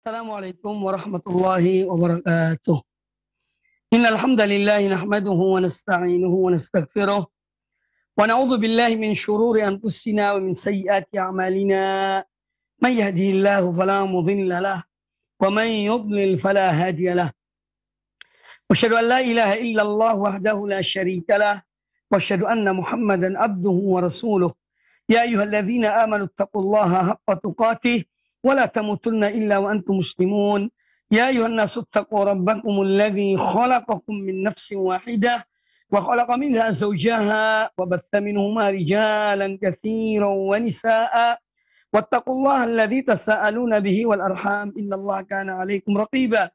Assalamualaikum warahmatullahi wabarakatuh. Innal hamdalillah nahmaduhu wa nasta'inuhu wa nastaghfiruh wa na'udzu billahi min shururi anfusina wa min sayyiati a'malina. May yahdihillahu fala mudilla lahu wa man yudlil fala hadiya lahu. Wa asyhadu an la ilaha illallah wahdahu la syarika lahu wa asyhadu anna Muhammadan abduhu wa rasuluh. Ya ayyuhalladzina amanu taqullaha haqqa tuqatih ولا تموتن إلا وأنتم مسلمون يا أيها الناس اتقوا ربكم الذي خلقكم من نفس واحدة وخلق منها زوجها وبث منهما رجالا كثيرا ونساء واتقوا الله الذي تساءلون به والأرحام إن الله كان عليكم رقيبا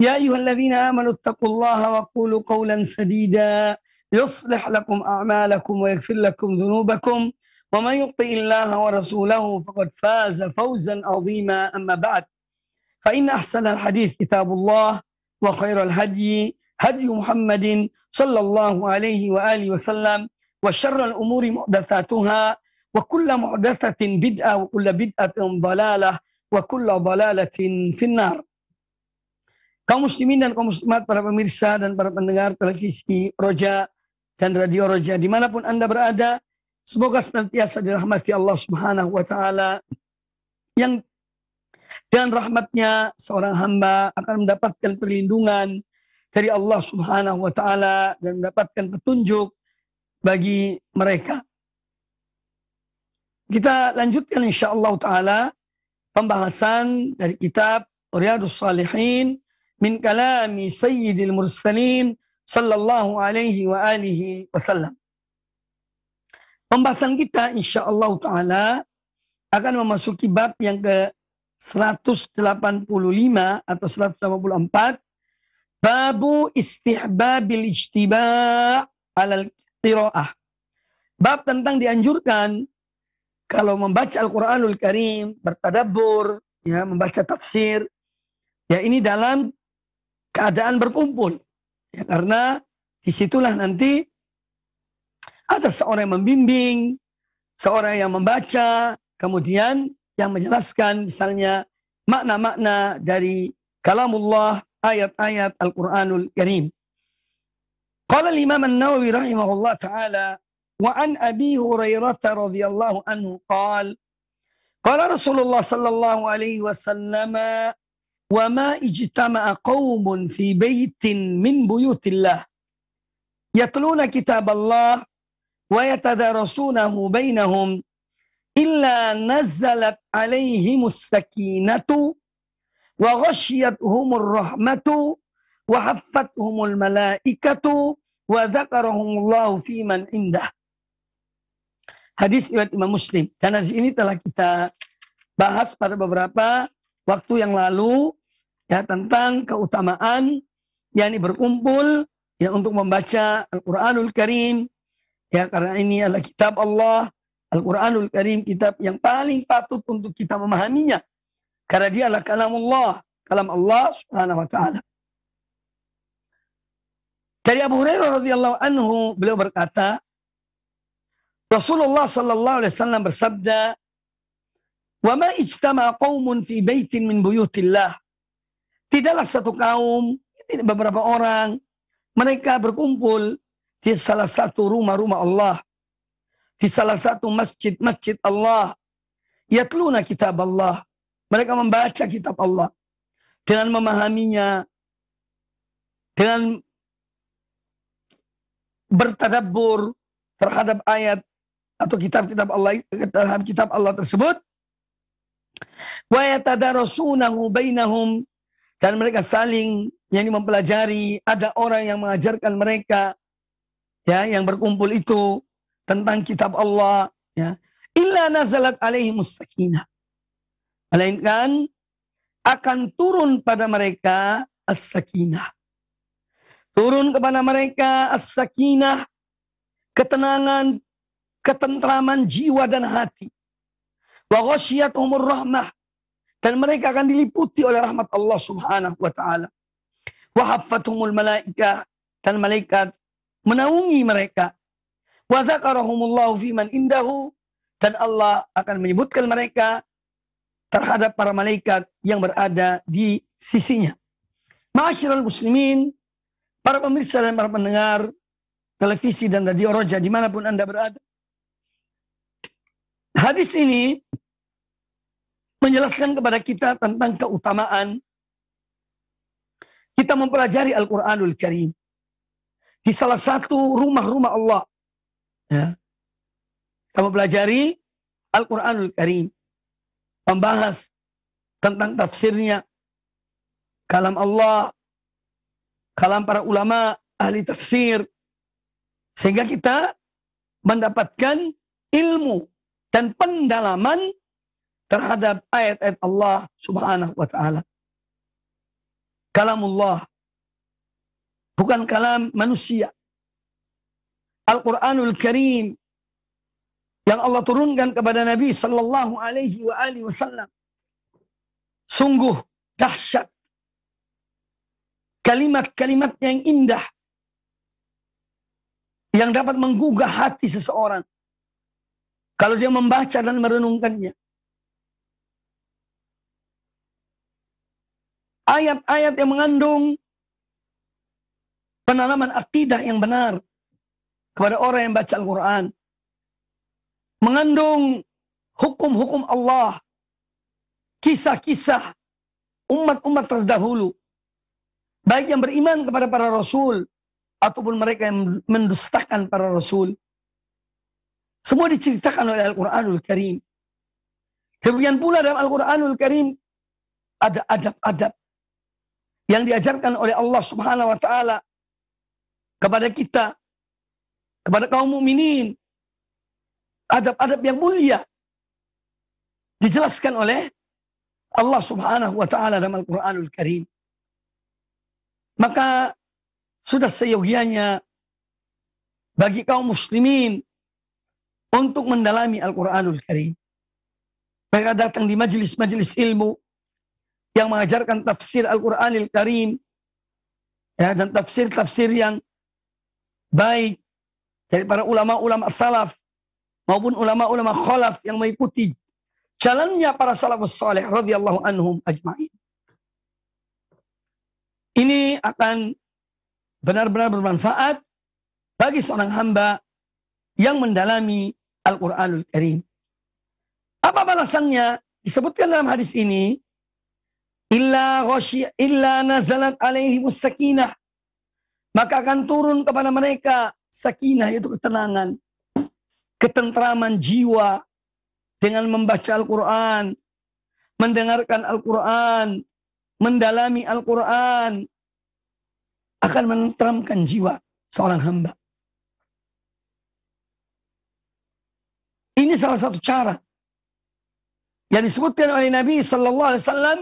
يا أيها الذين آمنوا اتقوا الله وقولوا قولا سديدا يصلح لكم أعمالكم ويغفر لكم ذنوبكم ومن يطع الله ورسوله فقد فاز فوزا عظيما أما بعد فإن أحسن الحديث كتاب الله وخير الهدي هدي محمد صلى الله عليه وآله وسلم وشر الأمور محدثاتها وكل محدثة بدعة وكل بدعة ضلالة وكل ضلالة في النار. Kaum muslimin dan kaum muslimat, para pemirsa dan para pendengar televisi Roja dan radio Roja dimanapun Anda berada, semoga senantiasa dirahmati Allah Subhanahu wa Ta'ala, yang dengan rahmatnya seorang hamba akan mendapatkan perlindungan dari Allah Subhanahu wa Ta'ala dan mendapatkan petunjuk bagi mereka. Kita lanjutkan insyaallah Ta'ala pembahasan dari kitab Riyadhus Shalihin min kalami Sayyidil Mursalin sallallahu alaihi wa alihi wasallam. Pembahasan kita insyaallah Ta'ala akan memasuki bab yang ke 185 atau 184. Babu istihbabil ijtiba' alal qira'ah. Bab tentang dianjurkan kalau membaca Al-Quranul Karim, bertadabbur, ya, membaca tafsir, ya ini dalam keadaan berkumpul. Ya, karena disitulah nanti ada seorang yang membimbing, seorang yang membaca, kemudian yang menjelaskan misalnya makna-makna dari kalamullah, ayat-ayat Al-Quranul Karim. Qala al-Imam An-Nawawi rahimahullah ta'ala, wa an Abi Hurairah radhiyallahu anhu qala, qala Rasulullah sallallahu alaihi wasallam, wa ma ijtama'a qaumun fi baitin min buyutillah yatluna kitaballah wa yatadarasunahu bainahum illa nazzalat alaihimus sakinatu wa ghasyiyatuhumur rahmatu wa haffathumul malaikatu wa dzakarahumullahu fi man indah. Hadis riwayat Imam Muslim. Dan hadis ini telah kita bahas pada beberapa waktu yang lalu, ya, tentang keutamaan yakni berkumpul ya untuk membaca Al-Quranul Karim. Ya, karena ini adalah kitab Allah, Al-Quranul Karim, kitab yang paling patut untuk kita memahaminya. Karena dia adalah kalam Allah Subhanahu wa Ta'ala. Dari Abu Hurairah radhiyallahu anhu, beliau berkata, Rasulullah sallallahu alaihi wasallam bersabda, "Wa ma ijtama'a qaumun fi baitin min buyutillah." Tidaklah satu kaum, beberapa orang, mereka berkumpul di salah satu rumah-rumah Allah, di salah satu masjid-masjid Allah, yatluna kitab Allah. Mereka membaca kitab Allah dengan memahaminya, dengan bertadabbur terhadap ayat atau kitab-kitab Allah, terhadap kitab Allah tersebut. Wa yatadarasunahu bainahum, dan mereka saling mempelajari, ada orang yang mengajarkan mereka, ya, yang berkumpul itu tentang kitab Allah, ya. Illa nazalat alaihimus sakinah, melainkan akan turun pada mereka as-sakinah. Turun kepada mereka as-sakinah, ketenangan, ketentraman jiwa dan hati. Wa ghasyiyatuhumur rahmah, dan mereka akan diliputi oleh rahmat Allah Subhanahu wa Ta'ala. Wa haffathumul malaikah, dan malaikat menaungi mereka. Wa dzakarahumullahu fi man indahu, dan Allah akan menyebutkan mereka terhadap para malaikat yang berada di sisinya. Ma'asyiral muslimin, para pemirsa dan para pendengar televisi dan radio Roja dimanapun Anda berada. Hadis ini menjelaskan kepada kita tentang keutamaan kita mempelajari Al-Quranul Karim di salah satu rumah-rumah Allah. Ya. Kita mempelajari Al-Quranul Karim, membahas tentang tafsirnya, kalam Allah, kalam para ulama, ahli tafsir, sehingga kita mendapatkan ilmu dan pendalaman terhadap ayat-ayat Allah Subhanahu wa ta'ala. Kalamullah, bukan kalam manusia. Al-Quranul Karim yang Allah turunkan kepada Nabi sallallahu alaihi wasallam sungguh dahsyat. Kalimat-kalimat yang indah yang dapat menggugah hati seseorang kalau dia membaca dan merenungkannya. Ayat-ayat yang mengandung penanaman akidah yang benar kepada orang yang baca Al-Quran. Mengandung hukum-hukum Allah, kisah-kisah umat-umat terdahulu, baik yang beriman kepada para rasul ataupun mereka yang mendustakan para rasul. Semua diceritakan oleh Al-Quranul Karim. Kemudian pula dalam Al-Quranul Karim ada adab-adab yang diajarkan oleh Allah Subhanahu wa ta'ala kepada kita, kepada kaum mukminin. Adab-adab yang mulia dijelaskan oleh Allah Subhanahu wa ta'ala dalam Al-Quranul Karim. Maka sudah seyogianya bagi kaum muslimin untuk mendalami Al-Quranul Karim. Mereka datang di majelis-majelis ilmu yang mengajarkan tafsir Al-Quranul Karim, ya, dan tafsir-tafsir yang baik dari para ulama-ulama salaf maupun ulama-ulama khalaf yang mengikuti jalannya para salafus saleh radhiyallahu anhum ajma'in. Ini akan benar-benar bermanfaat bagi seorang hamba yang mendalami Al-Quranul Karim. Apa balasannya? Disebutkan dalam hadis ini, illa nazalat alaihimus sakinah, maka akan turun kepada mereka sakinah, yaitu ketenangan, ketentraman jiwa dengan membaca Al-Quran, mendengarkan Al-Quran, mendalami Al-Quran, akan menenteramkan jiwa seorang hamba. Ini salah satu cara yang disebutkan oleh Nabi Sallallahu Alaihi Wasallam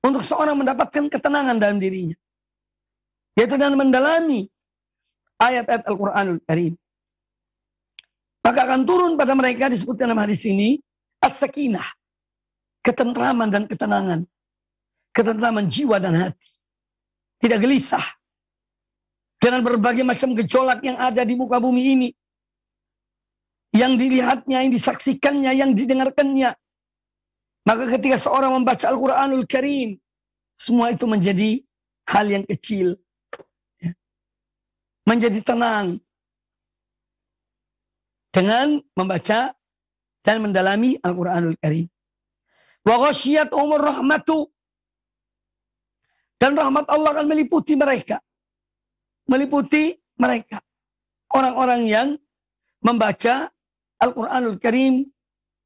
untuk seorang mendapatkan ketenangan dalam dirinya, yaitu dengan mendalami ayat-ayat Al-Quranul Karim. Maka akan turun pada mereka, disebutkan dalam hadis ini, as-sakinah, ketentraman dan ketenangan, ketentraman jiwa dan hati, tidak gelisah dengan berbagai macam gejolak yang ada di muka bumi ini, yang dilihatnya, yang disaksikannya, yang didengarkannya. Maka ketika seorang membaca Al-Quranul Karim, semua itu menjadi hal yang kecil, menjadi tenang dengan membaca dan mendalami Al-Quranul Karim. Wa ghasyiyatuhumur rahmatu, dan rahmat Allah akan meliputi mereka. Meliputi mereka. Orang-orang yang membaca Al-Quranul Karim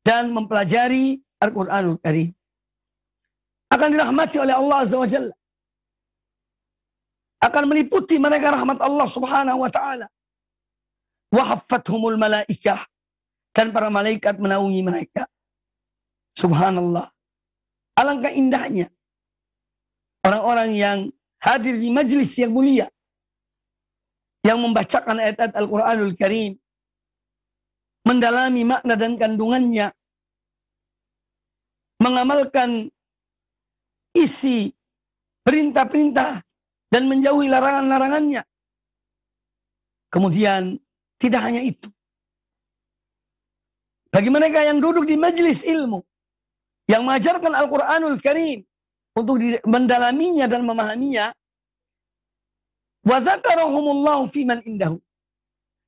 dan mempelajari Al-Quranul Karim akan dirahmati oleh Allah Azza wa Jalla. Akan meliputi mereka rahmat Allah Subhanahu wa ta'ala. Wa haffathumul malaikah, dan para malaikat menaungi mereka. Subhanallah. Alangkah indahnya orang-orang yang hadir di majlis yang mulia, yang membacakan ayat-ayat Al-Quranul Karim, mendalami makna dan kandungannya, mengamalkan isi perintah-perintah dan menjauhi larangan-larangannya. Kemudian tidak hanya itu. Bagi mereka yang duduk di majelis ilmu, yang mengajarkan Al-Quranul Karim untuk mendalaminya dan memahaminya. Wa dzakarahumullahu fiman indahu.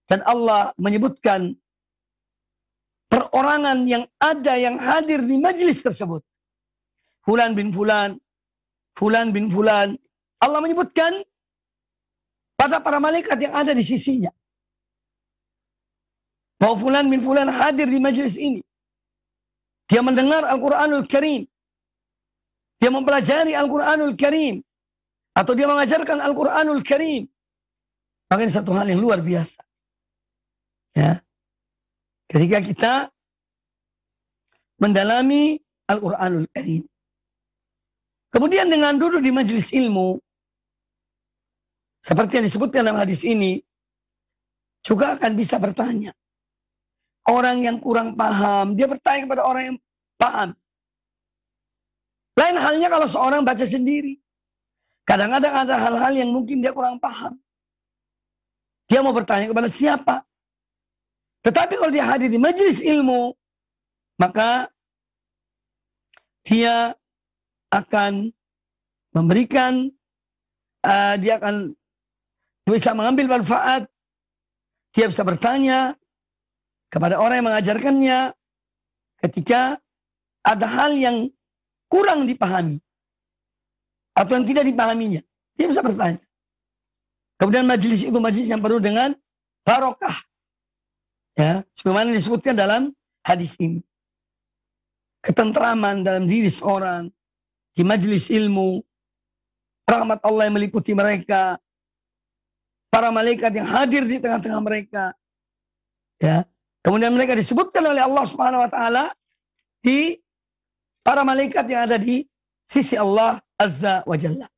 Dan Allah menyebutkan perorangan yang ada yang hadir di majelis tersebut. Fulan bin Fulan, Fulan bin Fulan. Allah menyebutkan pada para malaikat yang ada di sisinya. Bahwa Fulan bin Fulan hadir di majelis ini. Dia mendengar Al-Quranul Karim. Dia mempelajari Al-Quranul Karim. Atau dia mengajarkan Al-Quranul Karim. Maka ini satu hal yang luar biasa. Ya. Ketika kita mendalami Al-Quranul Karim. Kemudian dengan duduk di majelis ilmu. Seperti yang disebutkan dalam hadis ini. Juga akan bisa bertanya. Orang yang kurang paham, dia bertanya kepada orang yang paham. Lain halnya kalau seorang baca sendiri. Kadang-kadang ada hal-hal yang mungkin dia kurang paham. Dia mau bertanya kepada siapa? Tetapi kalau dia hadir di majelis ilmu, maka dia akan memberikan, dia akan bisa mengambil manfaat. Dia bisa bertanya kepada orang yang mengajarkannya ketika ada hal yang kurang dipahami atau yang tidak dipahaminya. Dia bisa bertanya. Kemudian majelis itu majelis yang penuh dengan barokah. Ya, sebagaimana disebutkan dalam hadis ini. Ketentraman dalam diri seorang di majelis ilmu, rahmat Allah yang meliputi mereka, para malaikat yang hadir di tengah-tengah mereka. Ya. Kemudian mereka disebutkan oleh Allah Subhanahu wa taala di para malaikat yang ada di sisi Allah Azza wa Jalla.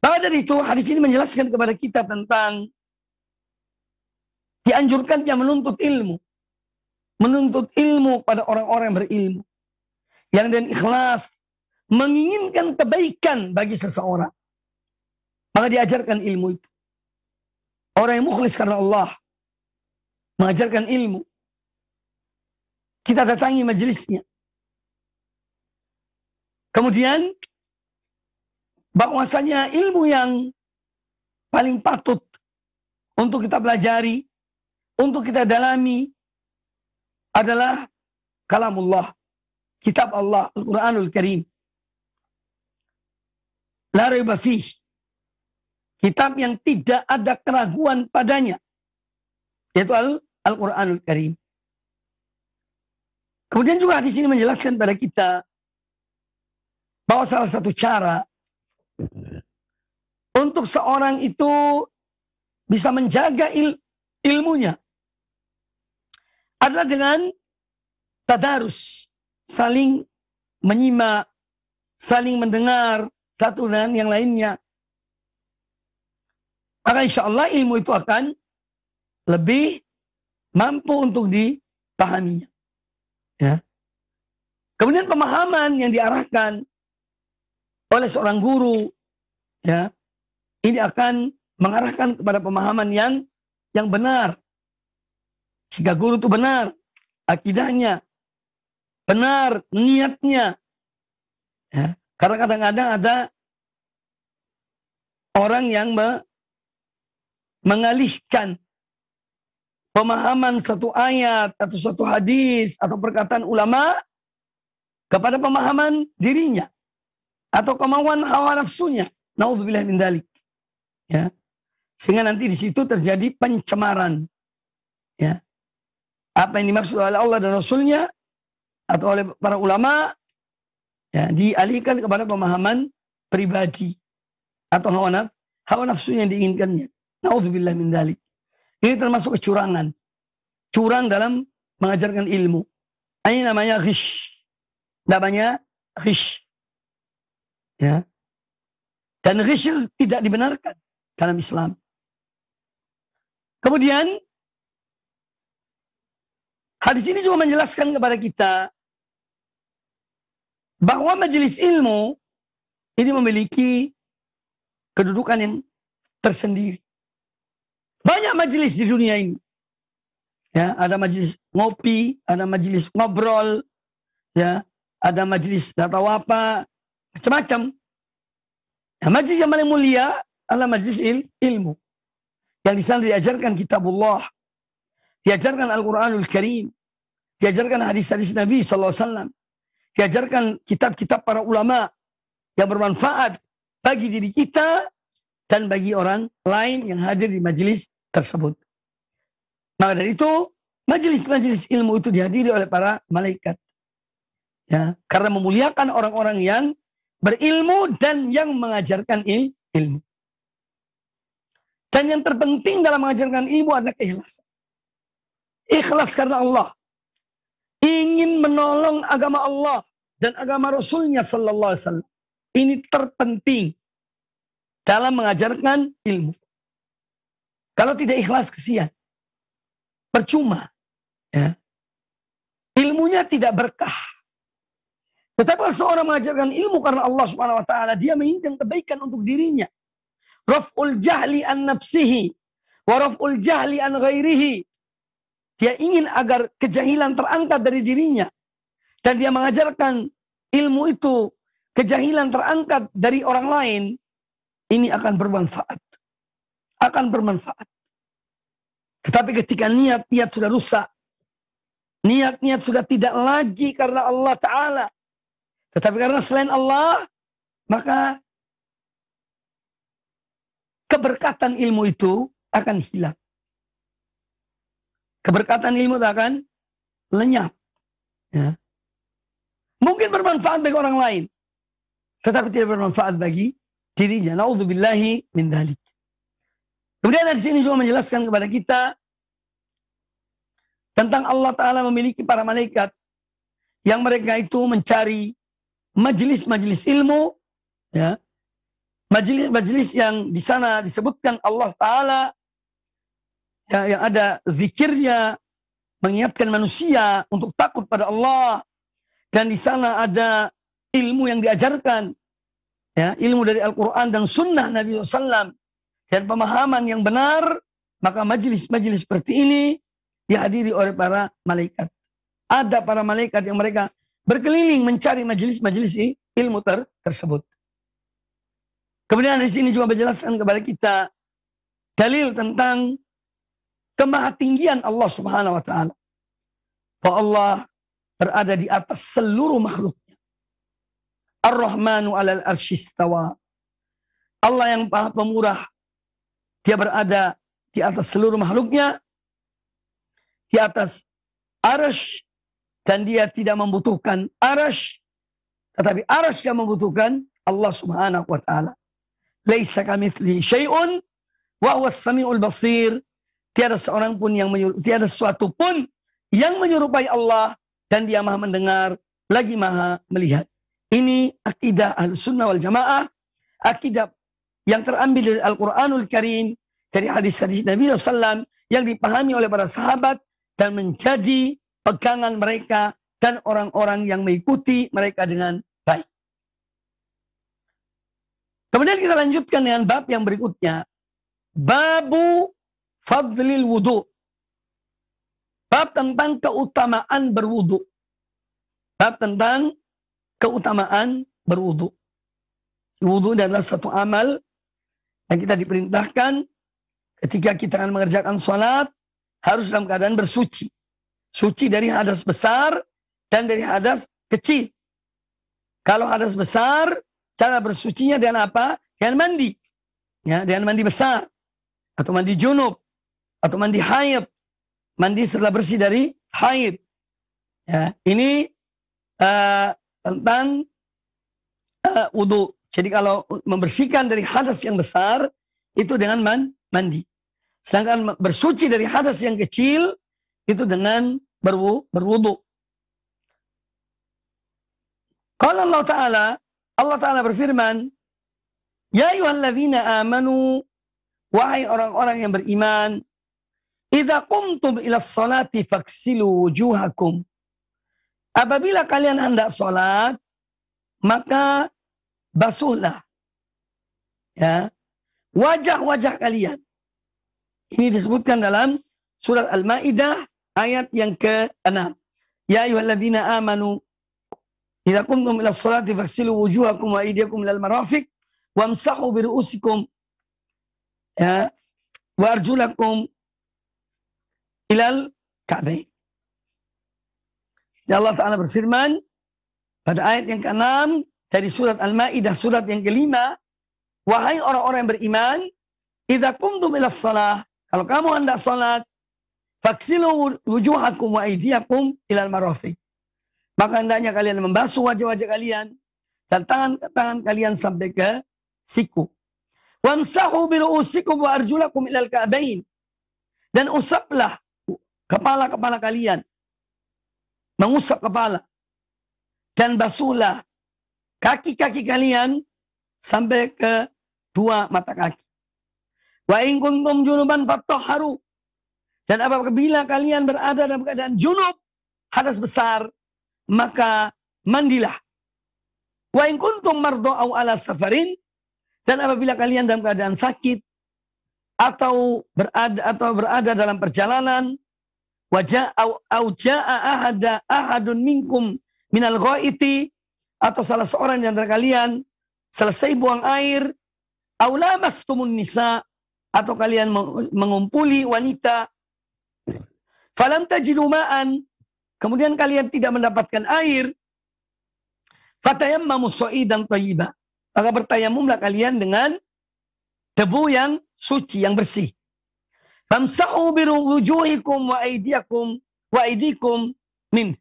Maka dari itu hadis ini menjelaskan kepada kita tentang dianjurkannya menuntut ilmu. Menuntut ilmu pada orang-orang yang berilmu. Yang dengan ikhlas menginginkan kebaikan bagi seseorang. Maka diajarkan ilmu itu. Orang yang mukhlis karena Allah mengajarkan ilmu. Kita datangi majelisnya. Kemudian bahwasanya ilmu yang paling patut untuk kita pelajari, untuk kita dalami adalah kalamullah, kitab Allah, Al-Quranul Karim. La raiba fih. Kitab yang tidak ada keraguan padanya. Yaitu Al-Quranul Karim. Kemudian juga hadis ini menjelaskan pada kita bahwa salah satu cara untuk seorang itu bisa menjaga ilmunya adalah dengan tadarus, saling menyimak, saling mendengar satu dan yang lainnya. Maka insya Allah ilmu itu akan lebih mampu untuk dipahaminya. Ya. Kemudian pemahaman yang diarahkan oleh seorang guru, ya, ini akan mengarahkan kepada pemahaman yang benar. Jika guru itu benar akidahnya, benar niatnya, ya. Karena kadang-kadang ada orang yang mengalihkan pemahaman satu ayat atau satu hadis atau perkataan ulama kepada pemahaman dirinya atau kemauan hawa nafsunya. Naudzubillah min dzalik. Ya. Sehingga nanti di situ terjadi pencemaran. Ya. Apa yang dimaksud oleh Allah dan Rasulnya atau oleh para ulama, ya, dialihkan kepada pemahaman pribadi atau hawa nafsu yang diinginkannya. Naudzubillah min dzalik. Ini termasuk kecurangan. Curang dalam mengajarkan ilmu. Ini namanya ghish. Namanya ghish. Ya. Dan ghish tidak dibenarkan dalam Islam. Kemudian hadis ini juga menjelaskan kepada kita bahwa majelis ilmu ini memiliki kedudukan yang tersendiri. Banyak majelis di dunia ini. Ya, ada majelis ngopi, ada majelis ngobrol, ya, ada majelis nggak tahu apa, macam-macam. Nah, majelis yang paling mulia adalah majelis ilmu. Yang di sana diajarkan kitabullah, diajarkan Al-Quranul Karim, diajarkan hadis-hadis Nabi SAW, diajarkan kitab-kitab para ulama yang bermanfaat bagi diri kita dan bagi orang lain yang hadir di majelis tersebut. Maka dari itu, majelis-majelis ilmu itu dihadiri oleh para malaikat. Ya, karena memuliakan orang-orang yang berilmu dan yang mengajarkan ilmu. Dan yang terpenting dalam mengajarkan ilmu adalah keikhlasan. Ikhlas karena Allah. Ingin menolong agama Allah dan agama Rasulnya sallallahu alaihi wasallam. Ini terpenting dalam mengajarkan ilmu. Kalau tidak ikhlas, kesian. Percuma. Ya. Ilmunya tidak berkah. Tetapi kalau seorang mengajarkan ilmu karena Allah Subhanahu wa taala, dia menginginkan kebaikan untuk dirinya. Raf'ul jahli an nafsihi wa raf'ul jahli an ghairihi. Dia ingin agar kejahilan terangkat dari dirinya. Dan dia mengajarkan ilmu itu, kejahilan terangkat dari orang lain. Ini akan bermanfaat. Akan bermanfaat. Tetapi ketika niat-niat sudah rusak, niat-niat sudah tidak lagi karena Allah Ta'ala, tetapi karena selain Allah, maka keberkatan ilmu itu akan hilang. Keberkatan ilmu itu akan lenyap. Ya. Mungkin bermanfaat bagi orang lain, tetapi tidak bermanfaat bagi dirinya. Naudzubillahi min dzalik. Kemudian di sini juga menjelaskan kepada kita tentang Allah Ta'ala memiliki para malaikat yang mereka itu mencari majelis-majelis ilmu, ya, majelis-majelis yang di sana disebutkan Allah Ta'ala, ya, yang ada zikirnya, mengingatkan manusia untuk takut pada Allah, dan di sana ada ilmu yang diajarkan, ya, ilmu dari Al-Quran dan Sunnah Nabi SAW, dan pemahaman yang benar. Maka majelis-majelis seperti ini dihadiri oleh para malaikat. Ada para malaikat yang mereka berkeliling mencari majelis-majelis ilmu tersebut. Kemudian di sini juga menjelaskan kepada kita dalil tentang kemahatinggian Allah Subhanahu wa taala. Bahwa Allah berada di atas seluruh makhluknya. Ar-Rahmanu 'alal arsy istawa. Allah yang Maha Pemurah, dia berada di atas seluruh makhluknya, di atas arsy, dan dia tidak membutuhkan arsy, tetapi arsy yang membutuhkan Allah Subhanahu wa taala. Laisa kamitslihi syai'un wa huwas samiul basir. Tiada seorang pun yang tiada sesuatu pun yang menyerupai Allah, dan dia Maha mendengar lagi Maha melihat. Ini akidah Ahlussunnah wal Jamaah, akidah yang terambil dari Al-Quranul Karim, dari hadis-hadis Nabi SAW yang dipahami oleh para sahabat dan menjadi pegangan mereka dan orang-orang yang mengikuti mereka dengan baik. Kemudian kita lanjutkan dengan bab yang berikutnya. Babu fadlil wudu. Bab tentang keutamaan berwudu. Bab tentang keutamaan berwudu. Wudu adalah satu amal yang kita diperintahkan ketika kita akan mengerjakan sholat, harus dalam keadaan bersuci. Suci dari hadas besar dan dari hadas kecil. Kalau hadas besar, cara bersucinya dengan apa? Dengan mandi. Ya, dengan mandi besar. Atau mandi junub. Atau mandi haid. Mandi setelah bersih dari haid. Ya, ini tentang wudu. Jadi kalau membersihkan dari hadas yang besar, itu dengan mandi. Sedangkan bersuci dari hadas yang kecil, itu dengan berwudu. Qala Allah Ta'ala berfirman, Ya ayyuhalladzina amanu, wahai orang-orang yang beriman, idza qumtum ila sholati faghsilu wujuhakum. Apabila kalian hendak sholat, maka basuhlah, ya, wajah-wajah kalian. Ini disebutkan dalam surat Al-Maidah ayat yang ke-6. Ya ayyuhalladzina amanu, idza qumtum ila sholati faghsilu wujuhakum wa aydiyakum ilal marafiq wamsahu bi ru'usikum ya wa arjulakum ilal ka'bain. Allah Ta'ala berfirman pada ayat yang ke-6 dari surat Al-Maidah, surat yang ke-5, wahai orang-orang yang beriman, idza qumtum ila shalah, kalau kamu hendak salat, faghsilu wujuhakum wa aydiyakum ilal marafiq. Maka hendaknya kalian membasuh wajah-wajah kalian dan tangan-tangan kalian sampai ke siku. Wamsahu bi ru'usikum wa arjulakum ilal ka'bain. Dan usaplah kepala-kepala kalian. Mengusap kepala. Dan basuhlah kaki-kaki kalian sampai ke dua mata kaki. Wa in kuntum junuban fattahharu. Dan apabila kalian berada dalam keadaan junub, hadas besar, maka mandilah. Wa in kuntum mardo aw ala safarin. Dan apabila kalian dalam keadaan sakit atau berada dalam perjalanan, wajah au jaa ahadun minkum minal ghaiti, atau salah seorang di antara kalian selesai buang air, au lamastumun nisa, atau kalian mengumpuli wanita, falam tajidu ma'an, kemudian kalian tidak mendapatkan air, fatayammamu sha'idan thayyiba, maka bertayamumlah kalian dengan debu yang suci, yang bersih. Famsahu bi wujuhikum wa aydikum min.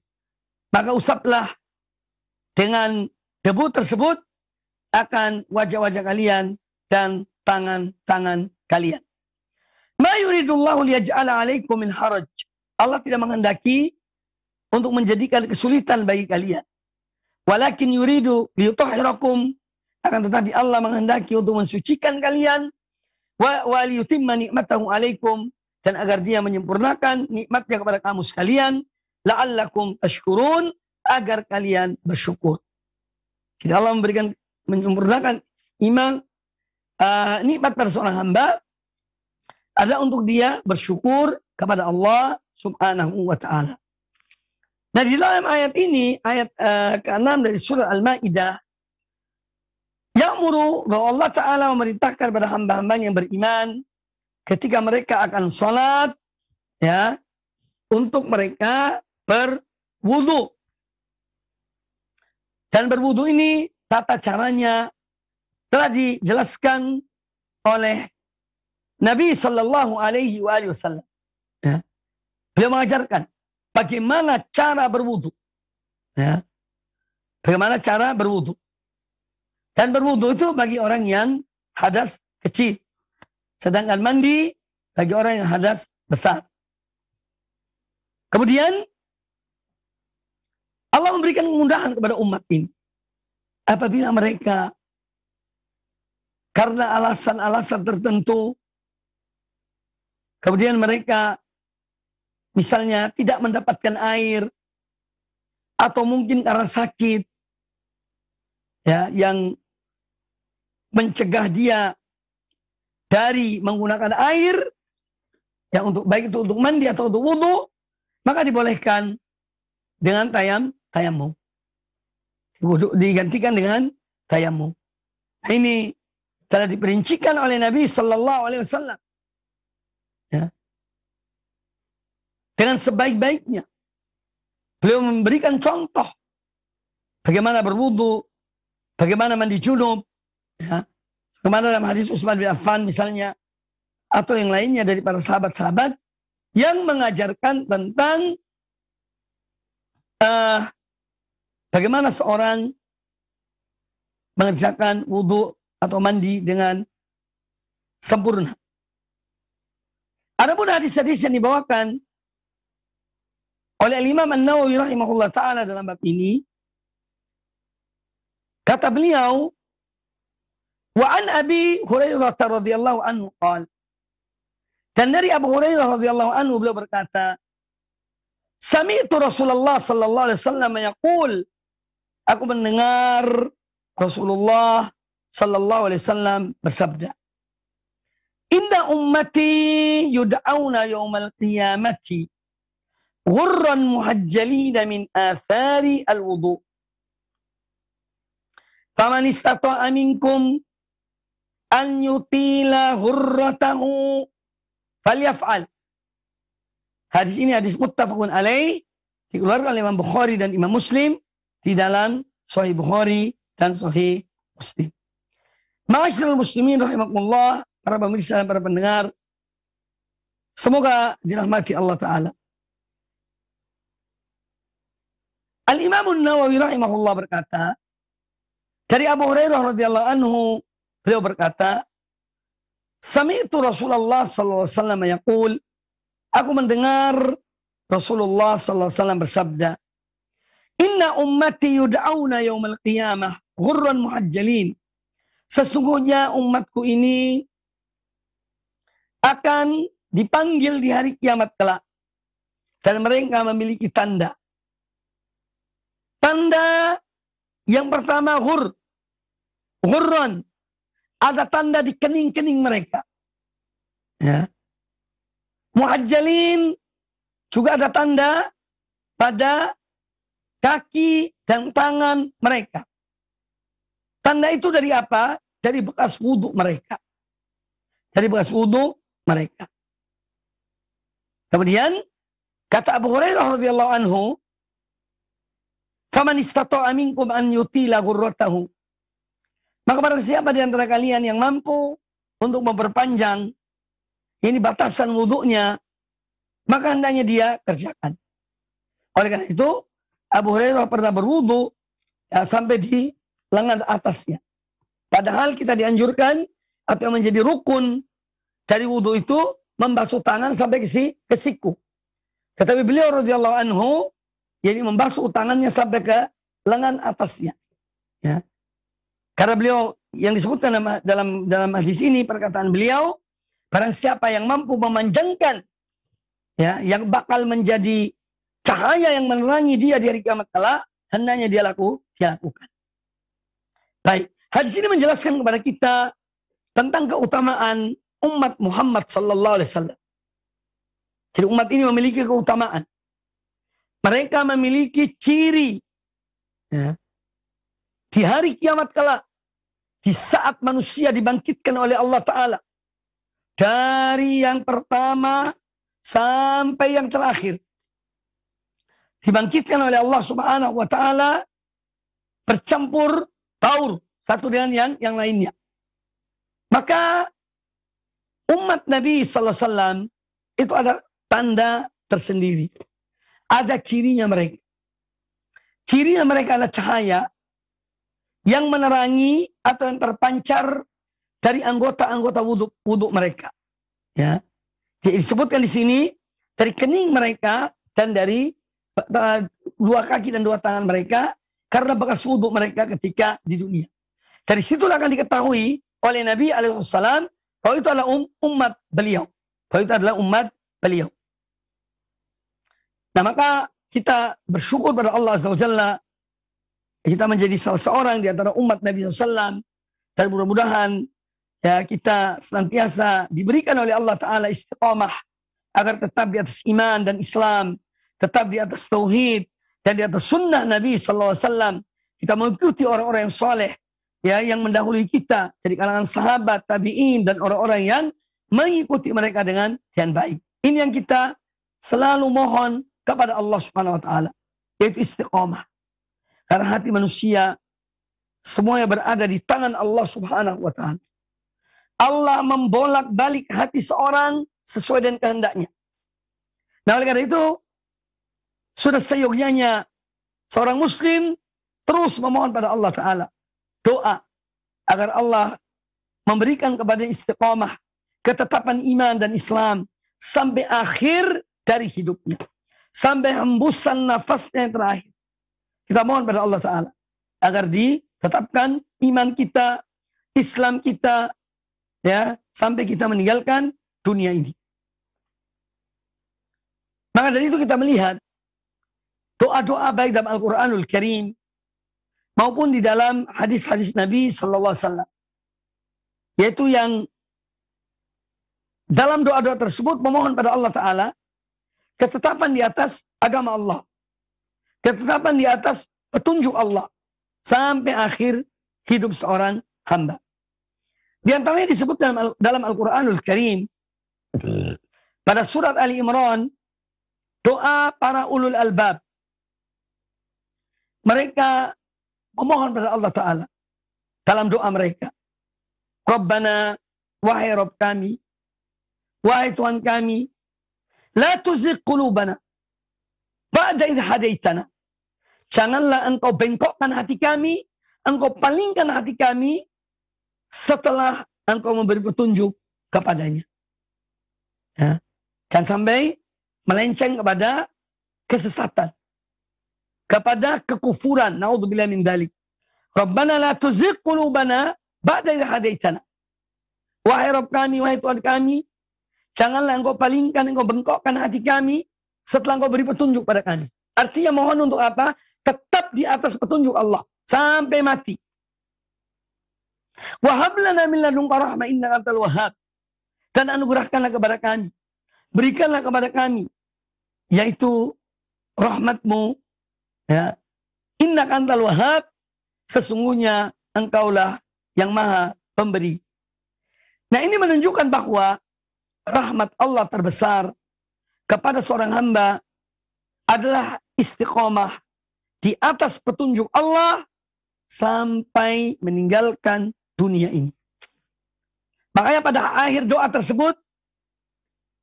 Maka usaplah dengan debu tersebut akan wajah-wajah kalian dan tangan-tangan kalian. Ma yuridullahu liyaj'ala 'alaikum min haraj. Allah tidak menghendaki untuk menjadikan kesulitan bagi kalian. Walakin yuridu liyutahhirakum, akan tetapi Allah menghendaki untuk mensucikan kalian, wa liyutimma ni'matahu 'alaikum, dan agar Dia menyempurnakan nikmatnya kepada kamu sekalian, la'allakum tashkurun, agar kalian bersyukur. Jadi Allah menyempurnakan iman, nikmat pada seorang hamba adalah untuk dia bersyukur kepada Allah Subhanahu wa ta'ala. Nah, di dalam ayat ini, ayat ke-6 dari surah Al-Maidah, ya'muru, bahwa Allah Ta'ala memerintahkan pada hamba-hambanya yang beriman ketika mereka akan sholat, ya, untuk mereka berwudu. Dan berwudu ini tata caranya telah dijelaskan oleh Nabi Shallallahu Alaihi Wasallam. Ya. Beliau mengajarkan bagaimana cara berwudu. Ya. Bagaimana cara berwudu. Dan berwudu itu bagi orang yang hadas kecil. Sedangkan mandi bagi orang yang hadas besar. Kemudian Allah memberikan kemudahan kepada umat ini. Apabila mereka karena alasan-alasan tertentu, kemudian mereka misalnya tidak mendapatkan air, atau mungkin karena sakit, ya, yang mencegah dia dari menggunakan air, ya, untuk baik itu untuk mandi atau untuk wudu, maka dibolehkan dengan tayamum. Wudu digantikan dengan tayamum. Nah, ini telah diperincikan oleh Nabi Sallallahu Alaihi Wasallam, ya, dengan sebaik-baiknya. Beliau memberikan contoh bagaimana berwudu, bagaimana mandi junub, ya, bagaimana dalam hadis Utsman bin Affan misalnya, atau yang lainnya dari para sahabat-sahabat yang mengajarkan tentang bagaimana seorang mengerjakan wudu atau mandi dengan sempurna. Adapun hadis-hadis yang dibawakan oleh Imam An-Nawawi rahimahullah ta'ala dalam bab ini, kata beliau, wa an Abi Hurairah radhiyallahu anhu qala, dan dari Abu Hurairah radhiyallahu anhu beliau berkata, sami'tu Rasulullah sallallahu alaihi wasallam yaqul, aku mendengar Rasulullah sallallahu alaihi wasallam bersabda, inna ummati yud'auna yaumal qiyamati ghurran muhajjalina min athari al-wudu. Faman istata'a minkum an yutila hurratahu falyaf'al. Hadis ini hadis muttafaqun alaih, dikeluarkan oleh Imam Bukhari dan Imam Muslim di dalam Sahih Bukhari dan Sahih Muslim. Ma'asyiral muslimin rahimakumullah, para pemirsa dan para pendengar, semoga dirahmati Allah Ta'ala. Al-Imam Nawawi rahimahullah berkata, dari Abu Hurairah radhiyallahu anhu, beliau berkata, sami'tu Rasulullah sallallahu alaihi wasallam yaqul, aku mendengar Rasulullah sallallahu alaihi wasallam bersabda, inna ummati yud'auna yaumal qiyamah ghurran muhajjalin. Sesungguhnya umatku ini akan dipanggil di hari kiamat kelak, dan mereka memiliki tanda. Tanda yang pertama ghurran, ada tanda di kening-kening mereka. Ya. Muhajjalin, juga ada tanda pada kaki dan tangan mereka. Tanda itu dari apa? Dari bekas wudhu mereka. Dari bekas wudhu mereka. Kemudian kata Abu Hurairah radhiyallahu anhu, faman istata'a minkum an yutila ghurratahu. Maka barang siapa di antara kalian yang mampu untuk memperpanjang ini batasan wudhunya, maka hendaknya dia kerjakan. Oleh karena itu, Abu Hurairah pernah berwudhu ya, sampai di lengan atasnya. Padahal kita dianjurkan atau menjadi rukun dari wudhu itu membasuh tangan sampai ke siku. Tetapi beliau radhiyallahu anhu, jadi membasuh tangannya sampai ke lengan atasnya. Ya. Karena beliau yang disebutkan dalam hadis ini, perkataan beliau, barang siapa yang mampu memanjangkan, ya, yang bakal menjadi cahaya yang menerangi dia di hari kiamat kelak, hendaknya dia lakukan. Baik, hadis ini menjelaskan kepada kita tentang keutamaan umat Muhammad sallallahu alaihi wasallam. Jadi umat ini memiliki keutamaan. Mereka memiliki ciri, ya, di hari kiamat kelak, di saat manusia dibangkitkan oleh Allah Ta'ala, dari yang pertama sampai yang terakhir, dibangkitkan oleh Allah Subhanahu wa Ta'ala, bercampur taur satu dengan yang lainnya. Maka umat Nabi Sallallahu Alaihi Wasallam itu ada tanda tersendiri, ada cirinya mereka. Cirinya mereka adalah cahaya yang menerangi atau yang terpancar dari anggota-anggota wudhu mereka. Ya, disebutkan di sini dari kening mereka dan dari dua kaki dan dua tangan mereka karena bekas wudhu mereka ketika di dunia. Dari situlah akan diketahui oleh Nabi alaihissalam bahwa itu adalah umat beliau. Bahwa itu adalah umat beliau. Nah, maka kita bersyukur pada Allah Azza wa Jalla, kita menjadi salah seorang di antara umat Nabi SAW, dan mudah-mudahan ya kita senantiasa diberikan oleh Allah Ta'ala istiqamah agar tetap di atas iman dan Islam, tetap di atas tauhid dan di atas sunnah Nabi SAW. Kita mengikuti orang-orang yang soleh, ya, yang mendahului kita dari kalangan sahabat, tabi'in, dan orang-orang yang mengikuti mereka dengan baik. Ini yang kita selalu mohon kepada Allah Subhanahu Wa Ta'ala, yaitu istiqamah. Karena hati manusia semuanya berada di tangan Allah Subhanahu wa Ta'ala. Allah membolak-balik hati seorang sesuai dengan kehendaknya. Nah, oleh karena itu, sudah seyogyanya seorang muslim terus memohon pada Allah Ta'ala doa agar Allah memberikan kepada istiqamah, ketetapan iman dan Islam sampai akhir dari hidupnya, sampai hembusan nafasnya yang terakhir. Kita mohon pada Allah Ta'ala agar ditetapkan iman kita, Islam kita, ya, sampai kita meninggalkan dunia ini. Maka dari itu kita melihat doa-doa baik dalam Al-Quranul Karim maupun di dalam hadis-hadis Nabi Sallallahu Alaihi Wasallam, yaitu yang dalam doa-doa tersebut memohon pada Allah Ta'ala ketetapan di atas agama Allah, ketetapan di atas petunjuk Allah sampai akhir hidup seorang hamba. Di antaranya disebut dalam Al-Quranul Karim pada surat Ali Imran, doa para ulul albab. Mereka memohon pada Allah Ta'ala dalam doa mereka. Rabbana, wahai Rabb kami, wahai Tuhan kami, la tuzigh qulubana ba'da idh hadaitana. Janganlah engkau bengkokkan hati kami, engkau palingkan hati kami setelah engkau memberi petunjuk kepadanya. Ya. Jangan sampai melenceng kepada kesesatan, kepada kekufuran. Naudzubillah min dzalik. Rabbana la tuzigh qulubana ba'da idh hadaitana. Wahai Rabb kami, wahai Tuhan kami, janganlah engkau palingkan, engkau bengkokkan hati kami setelah engkau beri petunjuk pada kami. Artinya mohon untuk apa? Tetap di atas petunjuk Allah sampai mati. Wahab lana min ladunka rahmah innaka antal wahhab. Dan anugerahkanlah kepada kami, berikanlah kepada kami, yaitu rahmatmu, ya. Innaka antal wahhab, sesungguhnya engkaulah yang maha pemberi. Nah, ini menunjukkan bahwa rahmat Allah terbesar kepada seorang hamba adalah istiqomah di atas petunjuk Allah sampai meninggalkan dunia ini. Makanya pada akhir doa tersebut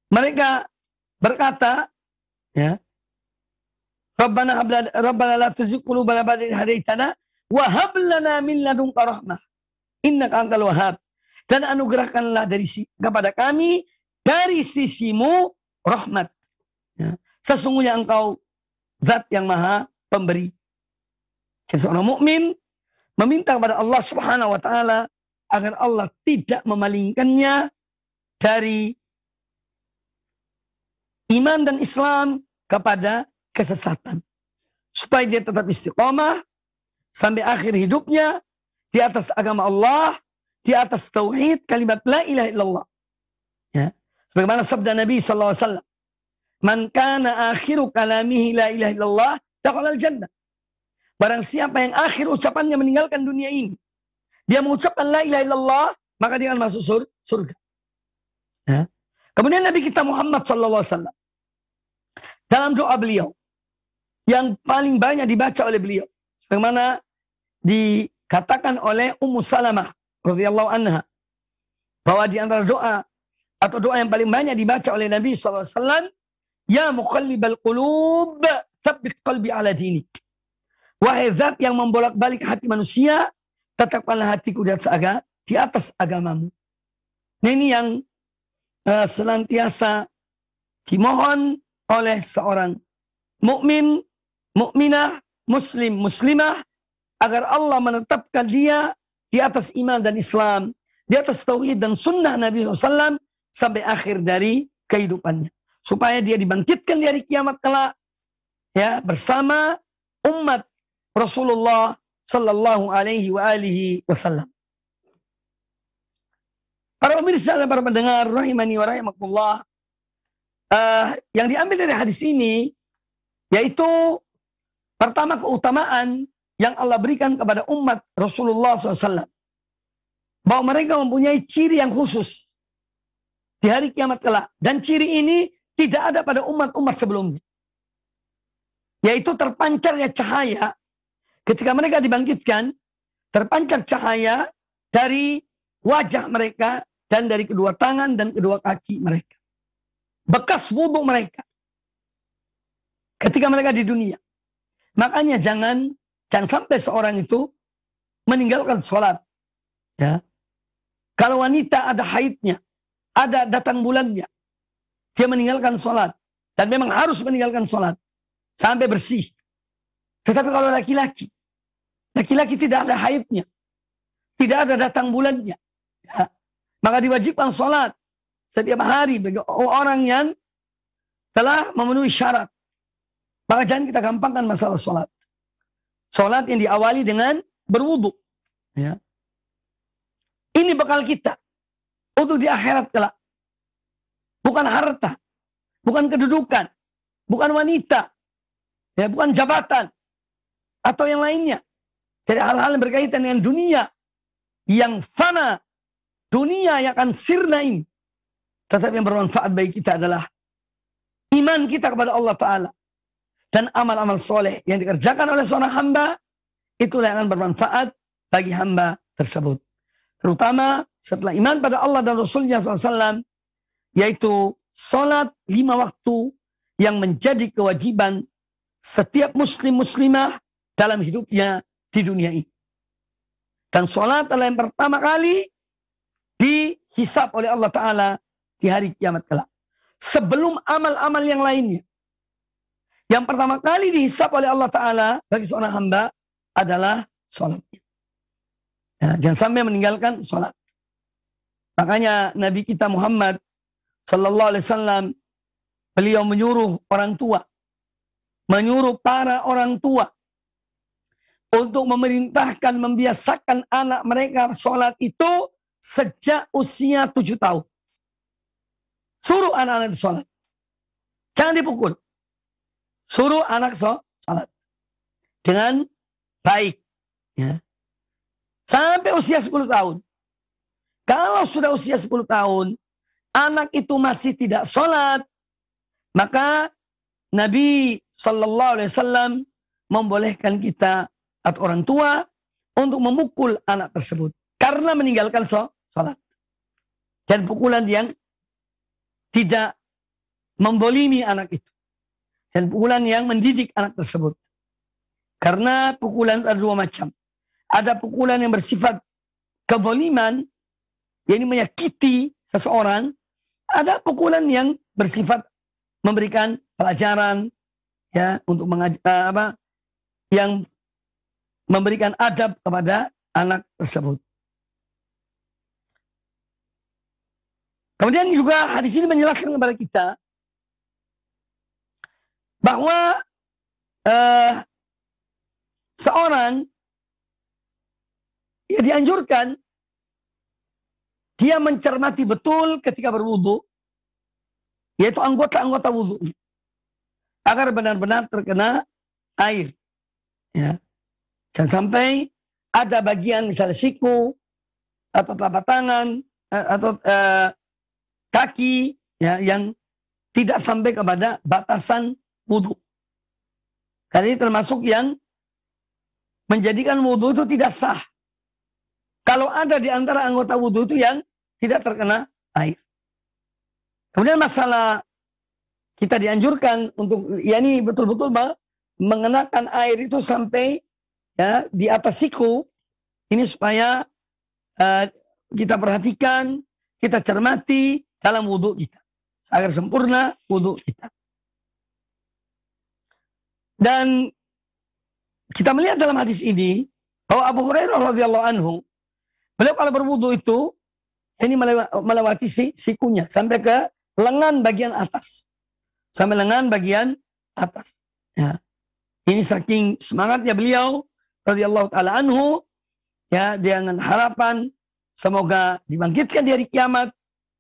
mereka berkata, ya, Rabbana la tuzigh qulubana ba'da idh hadaitana wa hab lana min ladunka rahmah innaka antal wahhab. Dan anugerahkanlah kepada kami dari sisimu rahmat. Ya. Sesungguhnya engkau zat yang maha pemberi. Jadi seorang mukmin meminta kepada Allah Subhanahu wa taala agar Allah tidak memalingkannya dari iman dan Islam kepada kesesatan. Supaya dia tetap istiqomah sampai akhir hidupnya di atas agama Allah, di atas tauhid kalimat la ilaha illallah. Ya. Sebagaimana sabda Nabi sallallahu alaihi wasallam, "Man kana akhiru kalamihi la ilaha illallah, dakhala al-jannah." Barang siapa yang akhir ucapannya meninggalkan dunia ini, dia mengucapkan la ilaha illallah, maka dia akan masuk surga. Ya. Kemudian Nabi kita Muhammad sallallahu alaihi wasallam dalam doa beliau yang paling banyak dibaca oleh beliau, bagaimana dikatakan oleh Ummu Salamah radhiyallahu anha, bahwa di antara doa atau doa yang paling banyak dibaca oleh Nabi sallallahu alaihi wasallam, ya muqallibal qulub tsabbit qalbi ala dinik. Wahai zat yang membolak-balik hati manusia, tetapkanlah hatiku di atas agamamu. Nah, ini yang senantiasa dimohon oleh seorang mukmin, mukminah, muslim, muslimah, agar Allah menetapkan dia di atas iman dan Islam, di atas tauhid dan sunnah Nabi SAW sampai akhir dari kehidupannya, supaya dia dibangkitkan di hari kiamat kelak, ya, bersama umat Rasulullah sallallahu alaihi wa alihi wasallam. Para pemirsa dan para pendengar rahimani wa rahimakumullah, yang diambil dari hadis ini yaitu pertama keutamaan yang Allah berikan kepada umat Rasulullah SAW, bahwa mereka mempunyai ciri yang khusus di hari kiamat kelak, dan ciri ini tidak ada pada umat-umat sebelumnya, yaitu terpancarnya cahaya. Ketika mereka dibangkitkan, terpancar cahaya dari wajah mereka dan dari kedua tangan dan kedua kaki mereka. Bekas wudhu mereka ketika mereka di dunia. Makanya jangan sampai seorang itu meninggalkan sholat. Ya. Kalau wanita ada haidnya, ada datang bulannya, dia meninggalkan sholat. Dan memang harus meninggalkan sholat sampai bersih. Tetapi kalau laki-laki tidak ada haidnya, tidak ada datang bulannya, ya, maka diwajibkan sholat setiap hari bagi orang yang telah memenuhi syarat. Maka jangan kita gampangkan masalah sholat. Sholat yang diawali dengan berwudu. Ya. Ini bekal kita untuk di akhirat kelak. Bukan harta, bukan kedudukan, bukan wanita, ya, bukan jabatan, atau yang lainnya. Dari hal-hal yang berkaitan dengan dunia yang fana, dunia yang akan sirna ini. Tetapi yang bermanfaat bagi kita adalah iman kita kepada Allah Ta'ala. Dan amal-amal soleh yang dikerjakan oleh seorang hamba, itulah yang akan bermanfaat bagi hamba tersebut. Terutama setelah iman pada Allah dan Rasulnya SAW, yaitu sholat 5 waktu yang menjadi kewajiban setiap muslim-muslimah dalam hidupnya di dunia ini. Dan sholat adalah yang pertama kali dihisab oleh Allah Ta'ala di hari kiamat kelak. Sebelum amal-amal yang lainnya. Yang pertama kali dihisab oleh Allah Ta'ala bagi seorang hamba adalah sholatnya. Ya, jangan sampai meninggalkan sholat. Makanya Nabi kita Muhammad Sallallahu Alaihi Wasallam, beliau menyuruh orang tua, menyuruh para orang tua untuk memerintahkan, membiasakan anak mereka sholat itu sejak usia 7 tahun. Suruh anak-anak itu sholat. Jangan dipukul. Suruh anak sholat. Dengan baik. Ya. Sampai usia 10 tahun. Kalau sudah usia 10 tahun, anak itu masih tidak sholat, maka Nabi Sallallahu Alaihi Wasallam membolehkan kita atau orang tua untuk memukul anak tersebut. Karena meninggalkan sholat. Dan pukulan yang tidak membolimi anak itu. Dan pukulan yang mendidik anak tersebut. Karena pukulan ada 2 macam. Ada pukulan yang bersifat kezaliman, yang menyakiti seseorang. Ada pukulan yang bersifat memberikan pelajaran, ya, untuk yang memberikan adab kepada anak tersebut. Kemudian juga hadis ini menjelaskan kepada kita bahwa seorang ya dianjurkan dia mencermati betul ketika berwudu, yaitu anggota-anggota wudu, agar benar-benar terkena air. Ya. Jangan sampai ada bagian misalnya siku atau telapak tangan atau kaki, ya, yang tidak sampai kepada batasan wudu. Karena ini termasuk yang menjadikan wudu itu tidak sah. Kalau ada di antara anggota wudu itu yang tidak terkena air. Kemudian masalah kita dianjurkan untuk, ya, ini betul-betul mengenakan air itu sampai, ya, di atas siku. Ini supaya kita perhatikan, kita cermati dalam wudu kita, agar sempurna wudu kita. Dan kita melihat dalam hadis ini bahwa Abu Hurairah radhiyallahu anhu, beliau kalau berwudu itu ini melewati sikunya sampai ke lengan bagian atas, sampai lengan bagian atas. Ya. Ini saking semangatnya beliau radhiyallahu taala anhu, ya, dengan harapan semoga dibangkitkan di hari kiamat,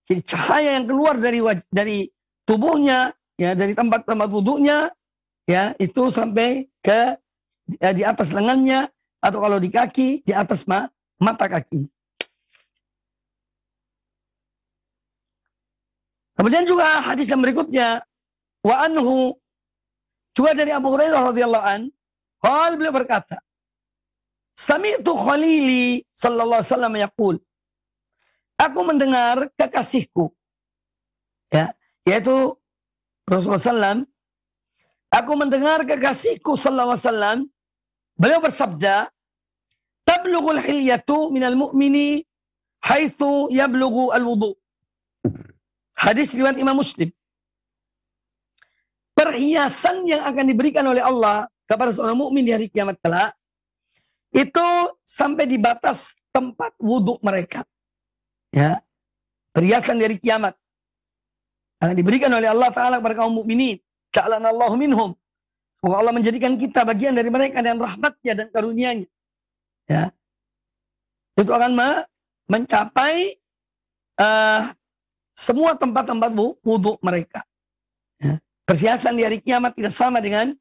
jadi cahaya yang keluar dari tubuhnya, ya, dari tempat-tempat wudunya, ya, itu sampai ke, ya, di atas lengannya, atau kalau di kaki, di atas mata kaki. Kemudian juga hadis yang berikutnya, wa anhu, juga dari Abu Hurairah radhiyallahu an, beliau berkata, sami'tu khalili sallallahu alaihi wasallam yaqul, aku mendengar kekasihku, ya, yaitu Rasulullah SAW, aku mendengar kekasihku sallallahu alaihi wasallam, beliau bersabda, tablughul hilyatu minal mu'mini haitsu yablughu al-wudu. Hadis riwayat Imam Muslim. Perhiasan yang akan diberikan oleh Allah kepada seorang mukmin di hari kiamat kelak itu sampai di batas tempat wudu mereka. Ya. Perhiasan dari kiamat akan diberikan oleh Allah Ta'ala kepada kaum mukminin. Ja'alanallahu minhum. Semoga Allah menjadikan kita bagian dari mereka dan rahmatnya dan karunia-Nya. Ya. Itu akan mencapai semua tempat-tempat wudu mereka. Ya. Perhiasan di hari kiamat tidak sama dengan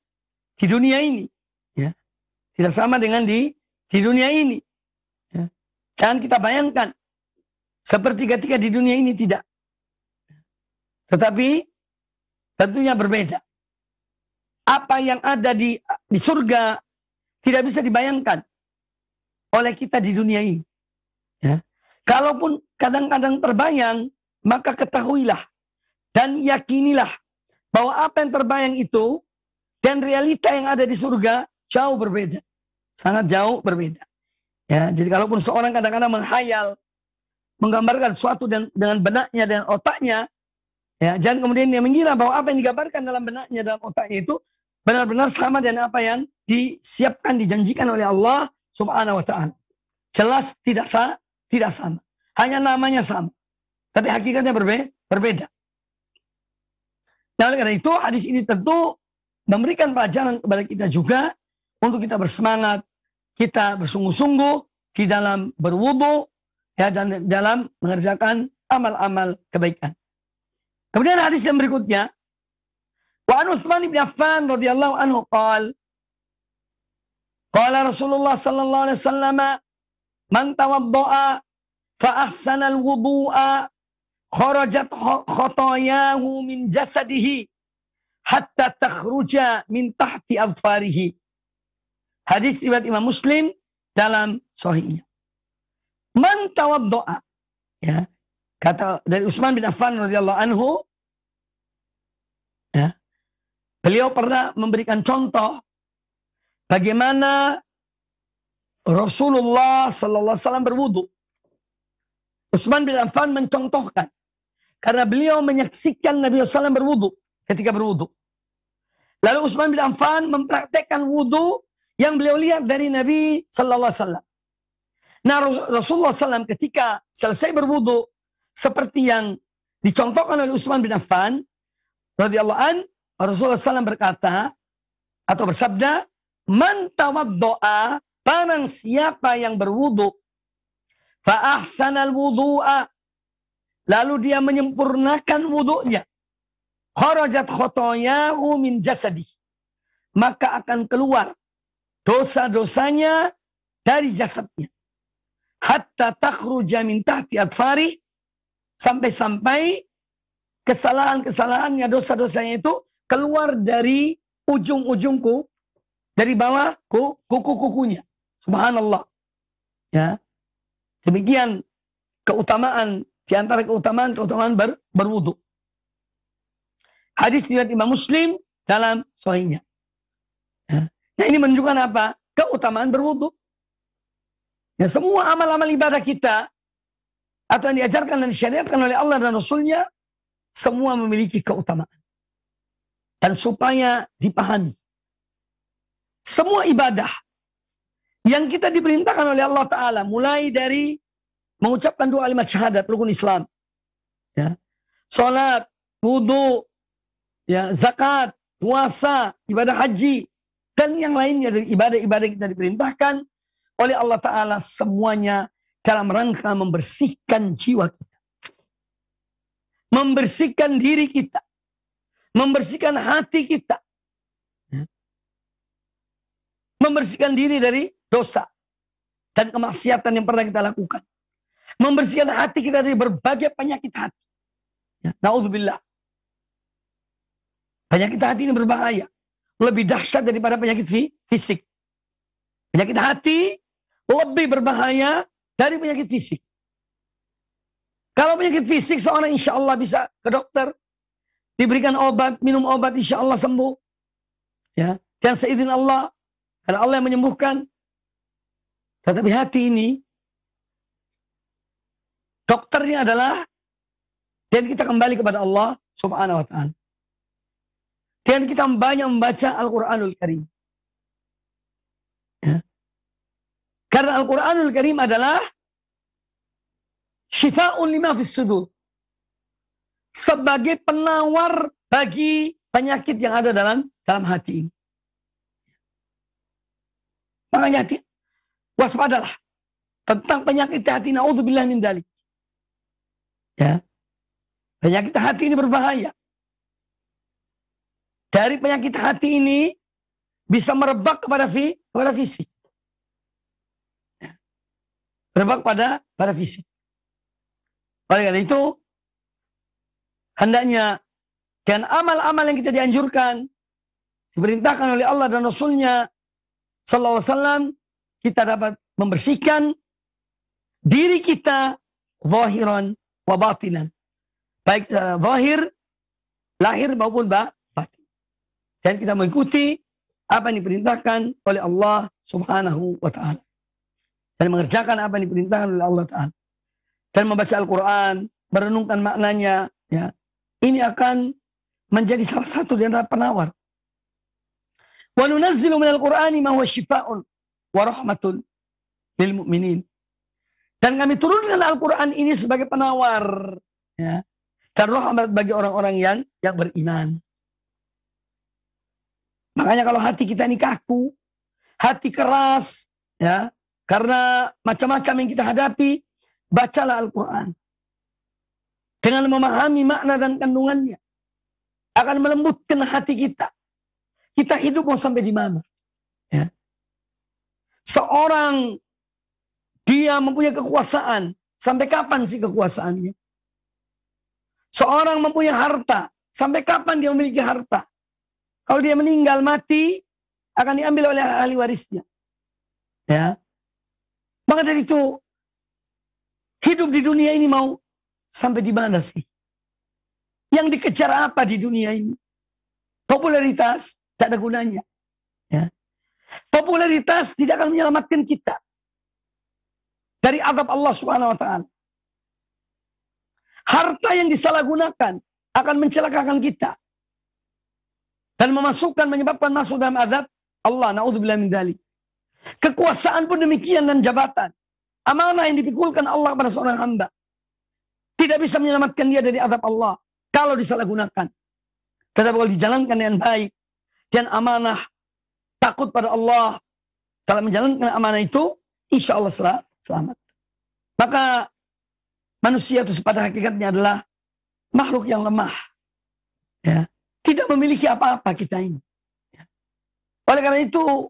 di dunia ini. Ya. Tidak sama dengan di dunia ini. Ya. Jangan kita bayangkan seperti ketika di dunia ini, tidak. Tetapi tentunya berbeda. Apa yang ada di surga tidak bisa dibayangkan oleh kita di dunia ini. Ya. Kalaupun kadang-kadang terbayang, maka ketahuilah dan yakinilah bahwa apa yang terbayang itu dan realita yang ada di surga jauh berbeda. Sangat jauh berbeda. Ya, jadi kalaupun seorang kadang-kadang menghayal, menggambarkan sesuatu dengan benaknya dan otaknya, ya, jangan kemudian dia mengira bahwa apa yang digambarkan dalam benaknya dan otaknya itu benar-benar sama dengan apa yang disiapkan, dijanjikan oleh Allah Subhanahu wa ta'ala. Jelas tidak sama. Hanya namanya sama. Tapi hakikatnya berbeda. Nah, oleh karena itu hadis ini tentu memberikan pelajaran kepada kita juga untuk kita bersemangat, kita bersungguh-sungguh di dalam berwudu, ya, dan dalam mengerjakan amal-amal kebaikan. Kemudian hadis yang berikutnya, wa an Utsman bin Affan radhiyallahu anhu qala Rasulullah sallallahu alaihi wasallam man tawaddaa fa ahsana al-wudu'a kharajat khotoyahu min jasadihi hatta takhruja min tahti adfarihi. Hadis riwayat Imam Muslim dalam sahihnya. Man tawaddaa, ya, kata dari Utsman bin Affan radhiyallahu anhu, ya, beliau pernah memberikan contoh bagaimana Rasulullah sallallahu alaihi wasallam berwudu. Utsman bin Affan mencontohkan karena beliau menyaksikan Nabi SAW berwudu ketika berwudu. Lalu Utsman bin Affan mempraktekkan wudu yang beliau lihat dari Nabi sallallahu alaihi wasallam. Nah, Rasulullah SAW ketika selesai berwudu seperti yang dicontohkan oleh Utsman bin Affan radhiyallahu an, Rasulullah SAW berkata atau bersabda, man tawaddoa, barang siapa yang berwudu, fa ahsanal wudu'a, lalu dia menyempurnakan wudunya, kharajat khotoyahu min jasadi, maka akan keluar dosa-dosanya dari jasadnya, hatta takhruja min tahti adfari, sampai-sampai kesalahan-kesalahannya, dosa-dosanya itu keluar dari ujung-ujungku, dari bawah kuku-kukunya. Subhanallah. Ya. Demikian keutamaan, di antara keutamaan berwudu. Hadis riwayat Imam Muslim dalam sahihnya. Ya. Nah, ini menunjukkan apa? Keutamaan berwudu. Ya, semua amal-amal ibadah kita atau yang diajarkan dan disyariatkan oleh Allah dan Rasulnya, semua memiliki keutamaan. Dan supaya dipahami, semua ibadah yang kita diperintahkan oleh Allah Ta'ala, mulai dari mengucapkan dua kalimat syahadat, rukun Islam, ya, sholat, wudu, ya, zakat, puasa, ibadah haji, dan yang lainnya dari ibadah-ibadah yang kita diperintahkan oleh Allah Ta'ala, semuanya dalam rangka membersihkan jiwa kita, membersihkan diri kita, membersihkan hati kita, membersihkan diri dari dosa dan kemaksiatan yang pernah kita lakukan, membersihkan hati kita dari berbagai penyakit hati. Ya, naudzubillah. Penyakit hati ini berbahaya, lebih dahsyat daripada penyakit fisik. Penyakit hati lebih berbahaya dari penyakit fisik. Kalau penyakit fisik, seorang insya Allah bisa ke dokter, diberikan obat, minum obat, insya Allah sembuh. Ya, dan seizin Allah, karena Allah yang menyembuhkan. Tetapi hati ini, dokternya adalah, dan kita kembali kepada Allah Subhanahu wa ta'ala. Dan kita banyak membaca Al-Quranul Karim. Ya. Karena Al-Quranul Karim adalah syifa'un lima fis sudur, sebagai penawar bagi penyakit yang ada dalam hati ini. Makanya waspadalah tentang penyakit hati. Naudzubillah min dzalik. Ya. Penyakit hati ini berbahaya. Dari penyakit hati ini bisa merebak kepada fisik. Ya. berdampak pada fisik. Oleh karena itu, hendaknya dan amal-amal yang kita dianjurkan, diperintahkan oleh Allah dan Rasulnya Sallallahu Alaihi Wasallam, kita dapat membersihkan diri kita zahiran wa batinan. Baik secara zahir, lahir maupun batin. Dan kita mengikuti apa yang diperintahkan oleh Allah Subhanahu wa Ta'ala. Dan mengerjakan apa yang diperintahkan oleh Allah Ta'ala. Dan membaca Al-Quran, merenungkan maknanya. Ya. Ini akan menjadi salah satu di antara penawar. Wa nunazzilu minal Qur'ani ma huwa shifaa'un wa rahmatun lil mu'minin. Dan kami turunkan Al-Quran ini sebagai penawar. Ya. Dan rahmat bagi orang-orang yang beriman. Makanya kalau hati kita ini kaku, hati keras, ya, karena macam-macam yang kita hadapi, bacalah Al-Quran. Dengan memahami makna dan kandungannya, akan melembutkan hati kita. Kita hidup mau sampai di mana? Ya. Seorang dia mempunyai kekuasaan, sampai kapan sih kekuasaannya? Seorang mempunyai harta, sampai kapan dia memiliki harta? Kalau dia meninggal mati, akan diambil oleh ahli warisnya. Ya. Maka dari itu, hidup di dunia ini mau sampai di mana sih? Yang dikejar apa di dunia ini? Popularitas tidak ada gunanya. Ya. Popularitas tidak akan menyelamatkan kita dari azab Allah Subhanahu wa Ta'ala. Harta yang disalahgunakan akan mencelakakan kita dan menyebabkan masuk dalam azab Allah. Na'udzubillah min dzalik. Kekuasaan pun demikian dan jabatan. Amanah yang dipikulkan Allah pada seorang hamba tidak bisa menyelamatkan dia dari azab Allah kalau disalahgunakan. Tetapi kalau dijalankan dengan baik dan amanah, takut pada Allah, kalau menjalankan amanah itu, insya Allah selamat. Maka manusia itu pada hakikatnya adalah makhluk yang lemah. Ya. Tidak memiliki apa-apa kita ini. Ya. Oleh karena itu,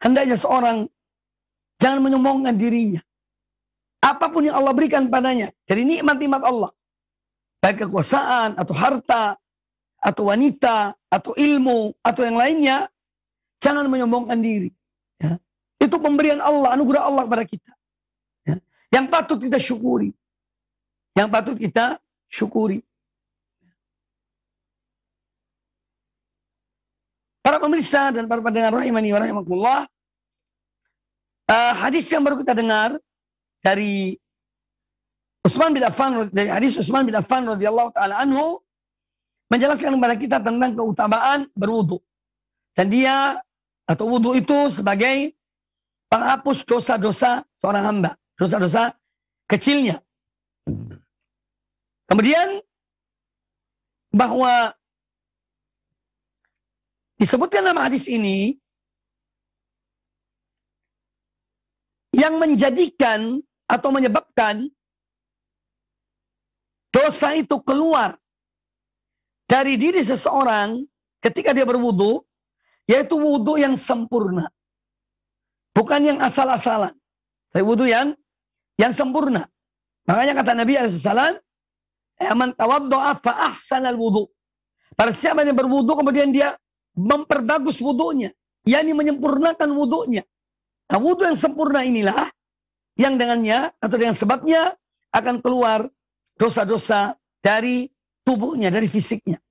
hendaknya seorang jangan menyombongkan dirinya. Apapun yang Allah berikan padanya, dari nikmat-nikmat Allah. Baik kekuasaan, atau harta, atau wanita, atau ilmu, atau yang lainnya, jangan menyombongkan diri. Ya. Itu pemberian Allah, anugerah Allah kepada kita. Ya. Yang patut kita syukuri. Yang patut kita syukuri. Para pemirsa dan para pendengar rahimani wa rahimakumullah, hadis yang baru kita dengar dari Utsman bin Affan, dari hadis Utsman bin Affan radhiyallahu taala anhu, menjelaskan kepada kita tentang keutamaan berwudu. Dan dia atau wudu itu sebagai penghapus dosa-dosa seorang hamba, dosa-dosa kecilnya. Kemudian bahwa disebutkan dalam hadis ini yang menjadikan atau menyebabkan dosa itu keluar dari diri seseorang ketika dia berwudu, yaitu wudu yang sempurna. Bukan yang asal-asalan. Tapi wudu yang sempurna. Makanya kata Nabi SAW, "Man tawaddo'a fa ahsanal wudu." Para siapa yang berwudu kemudian dia memperbagus wudunya, yakni menyempurnakan wudunya. Nah, wudu yang sempurna inilah yang dengannya atau dengan sebabnya akan keluar dosa-dosa dari tubuhnya, dari fisiknya.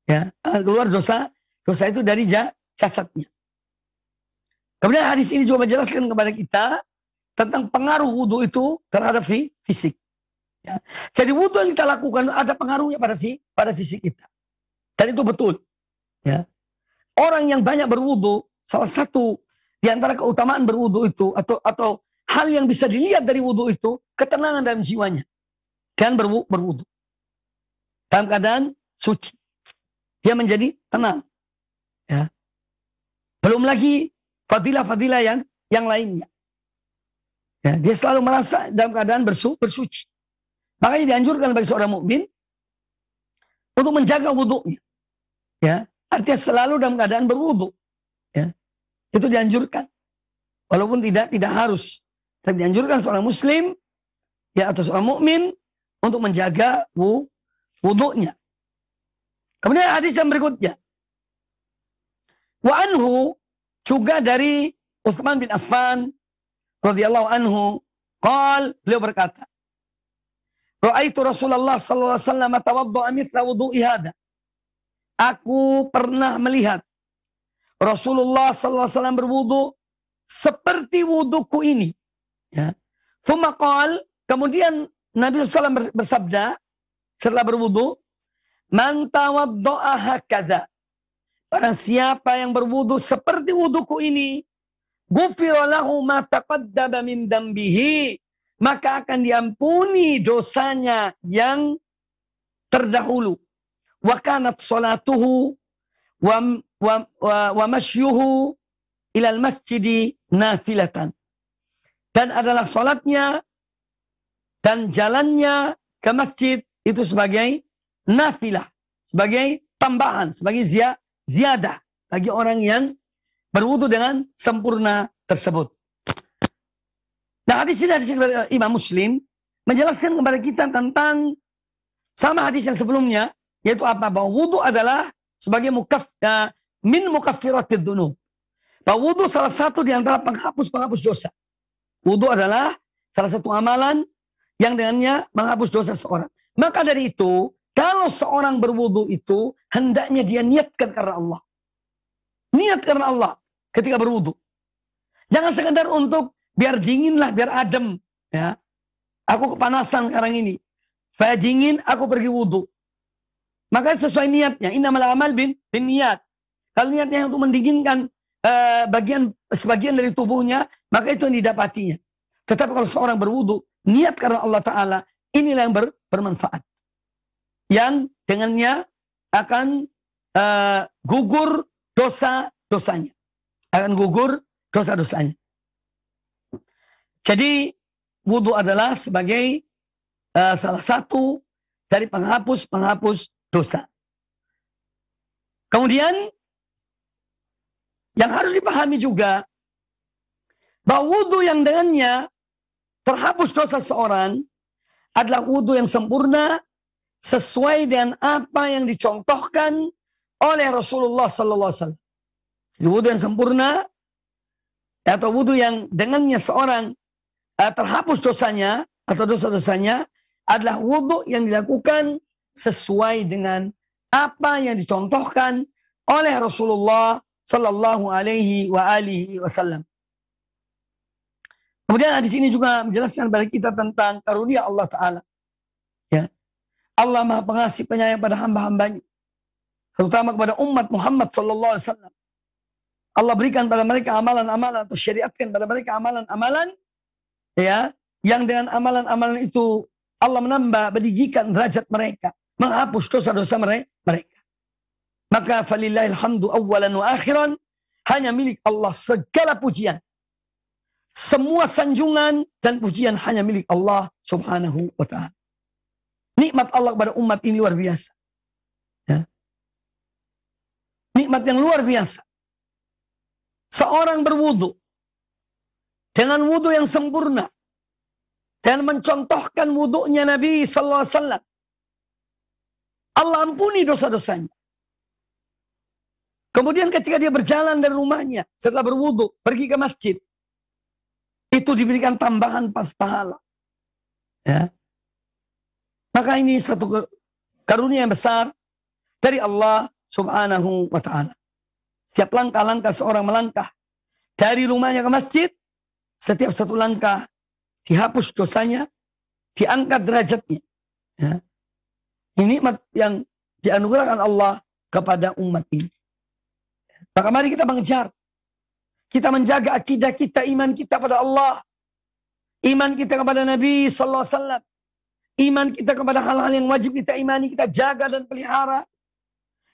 Ya, akan keluar dosa itu dari jasadnya. Kemudian hadis ini juga menjelaskan kepada kita tentang pengaruh wudu itu terhadap fisik. Ya. Jadi wudu yang kita lakukan ada pengaruhnya pada fisik kita. Dan itu betul. Ya. Orang yang banyak berwudu, salah satu di antara keutamaan berwudu itu atau hal yang bisa dilihat dari wudu itu, ketenangan dalam jiwanya. Dan berwudu dalam keadaan suci. Dia menjadi tenang. Ya. Belum lagi fadilah-fadilah yang lainnya. Ya, dia selalu merasa dalam keadaan bersuci. Makanya dianjurkan bagi seorang mukmin untuk menjaga wudunya. Ya, artinya selalu dalam keadaan berwudu. Ya, itu dianjurkan. Walaupun tidak harus. Tapi dianjurkan seorang muslim ya atau seorang mukmin untuk menjaga wudunya. Kemudian hadis yang berikutnya. Wa anhu, juga dari Utsman bin Affan radhiyallahu anhu, beliau berkata, Ra'aitu Rasulullah sallallahu alaihi wasallam tawaddu'a mithla wudu'i hada. Aku pernah melihat Rasulullah sallallahu alaihi wasallam berwudu seperti wuduku ini. Ya. Tsumma qala, kemudian Nabi SAW bersabda setelah berwudu, man tawaddu'a hakadha. Barang siapa yang berwudu seperti wuduku ini, ghufira lahu ma taqaddama min dambihi, maka akan diampuni dosanya yang terdahulu. Wa kanat salatuhu wa masyuhu ilal masjidi nafilatan. Dan adalah salatnya dan jalannya ke masjid itu sebagai nafilah, sebagai tambahan, sebagai ziyadah bagi orang yang berwudu dengan sempurna tersebut. Nah, hadis ini Imam Muslim menjelaskan kepada kita tentang sama hadis yang sebelumnya, yaitu apa? Bahwa wudu adalah sebagai min mukaffiratid dzunub. Bahwa wudu salah satu di antara penghapus dosa. Wudu adalah salah satu amalan yang dengannya menghapus dosa seorang. Maka dari itu, kalau seorang berwudu itu hendaknya dia niatkan karena Allah. Niat karena Allah ketika berwudu. Jangan sekedar untuk biar dingin lah, biar adem. Ya. Aku kepanasan sekarang ini. Supaya dingin, aku pergi wudu. Maka sesuai niatnya. Innamal amal bin niat. Kalau niatnya untuk mendinginkan sebagian dari tubuhnya, maka itu yang didapatinya. Tetapi kalau seorang berwudu, niat karena Allah Ta'ala, inilah yang bermanfaat. Yang dengannya akan gugur dosa-dosanya. Akan gugur dosa-dosanya. Jadi wudu adalah sebagai salah satu dari penghapus dosa. Kemudian yang harus dipahami juga bahwa wudu yang dengannya terhapus dosa seorang adalah wudu yang sempurna sesuai dengan apa yang dicontohkan oleh Rasulullah sallallahu alaihi wasallam. Jadi wudu yang sempurna atau wudu yang dengannya seorang terhapus dosanya atau dosa-dosanya adalah wudu yang dilakukan sesuai dengan apa yang dicontohkan oleh Rasulullah sallallahu alaihi wasallam. Kemudian di sini juga menjelaskan kepada kita tentang karunia Allah Ta'ala. Ya. Allah Maha Pengasih Penyayang pada hamba-hambanya, terutama kepada umat Muhammad sallallahu alaihi wasallam. Allah berikan pada mereka amalan-amalan atau syariatkan pada mereka amalan-amalan ya, yang dengan amalan-amalan itu Allah menambah, meninggikan derajat mereka, menghapus dosa-dosa mereka. Maka falillahil hamdu awwalan wa akhiran, hanya milik Allah segala pujian. Semua sanjungan dan pujian hanya milik Allah Subhanahu wa ta'ala. Nikmat Allah kepada umat ini luar biasa. Ya. Nikmat yang luar biasa. Seorang berwudu dengan wudu yang sempurna dan mencontohkan wudunya Nabi sallallahu alaihi wasallam, Allah ampuni dosa-dosanya. Kemudian ketika dia berjalan dari rumahnya setelah berwudu pergi ke masjid, itu diberikan tambahan pahala. Ya. Maka ini satu karunia yang besar dari Allah Subhanahu wa ta'ala. Setiap langkah-langkah seorang melangkah dari rumahnya ke masjid, setiap satu langkah dihapus dosanya, diangkat derajatnya. Ya. Ini nikmat yang dianugerahkan Allah kepada umat ini. Maka mari kita mengejar. Kita menjaga akidah kita, iman kita pada Allah. Iman kita kepada Nabi sallallahu alaihi wasallam. Iman kita kepada hal-hal yang wajib kita imani, kita jaga dan pelihara.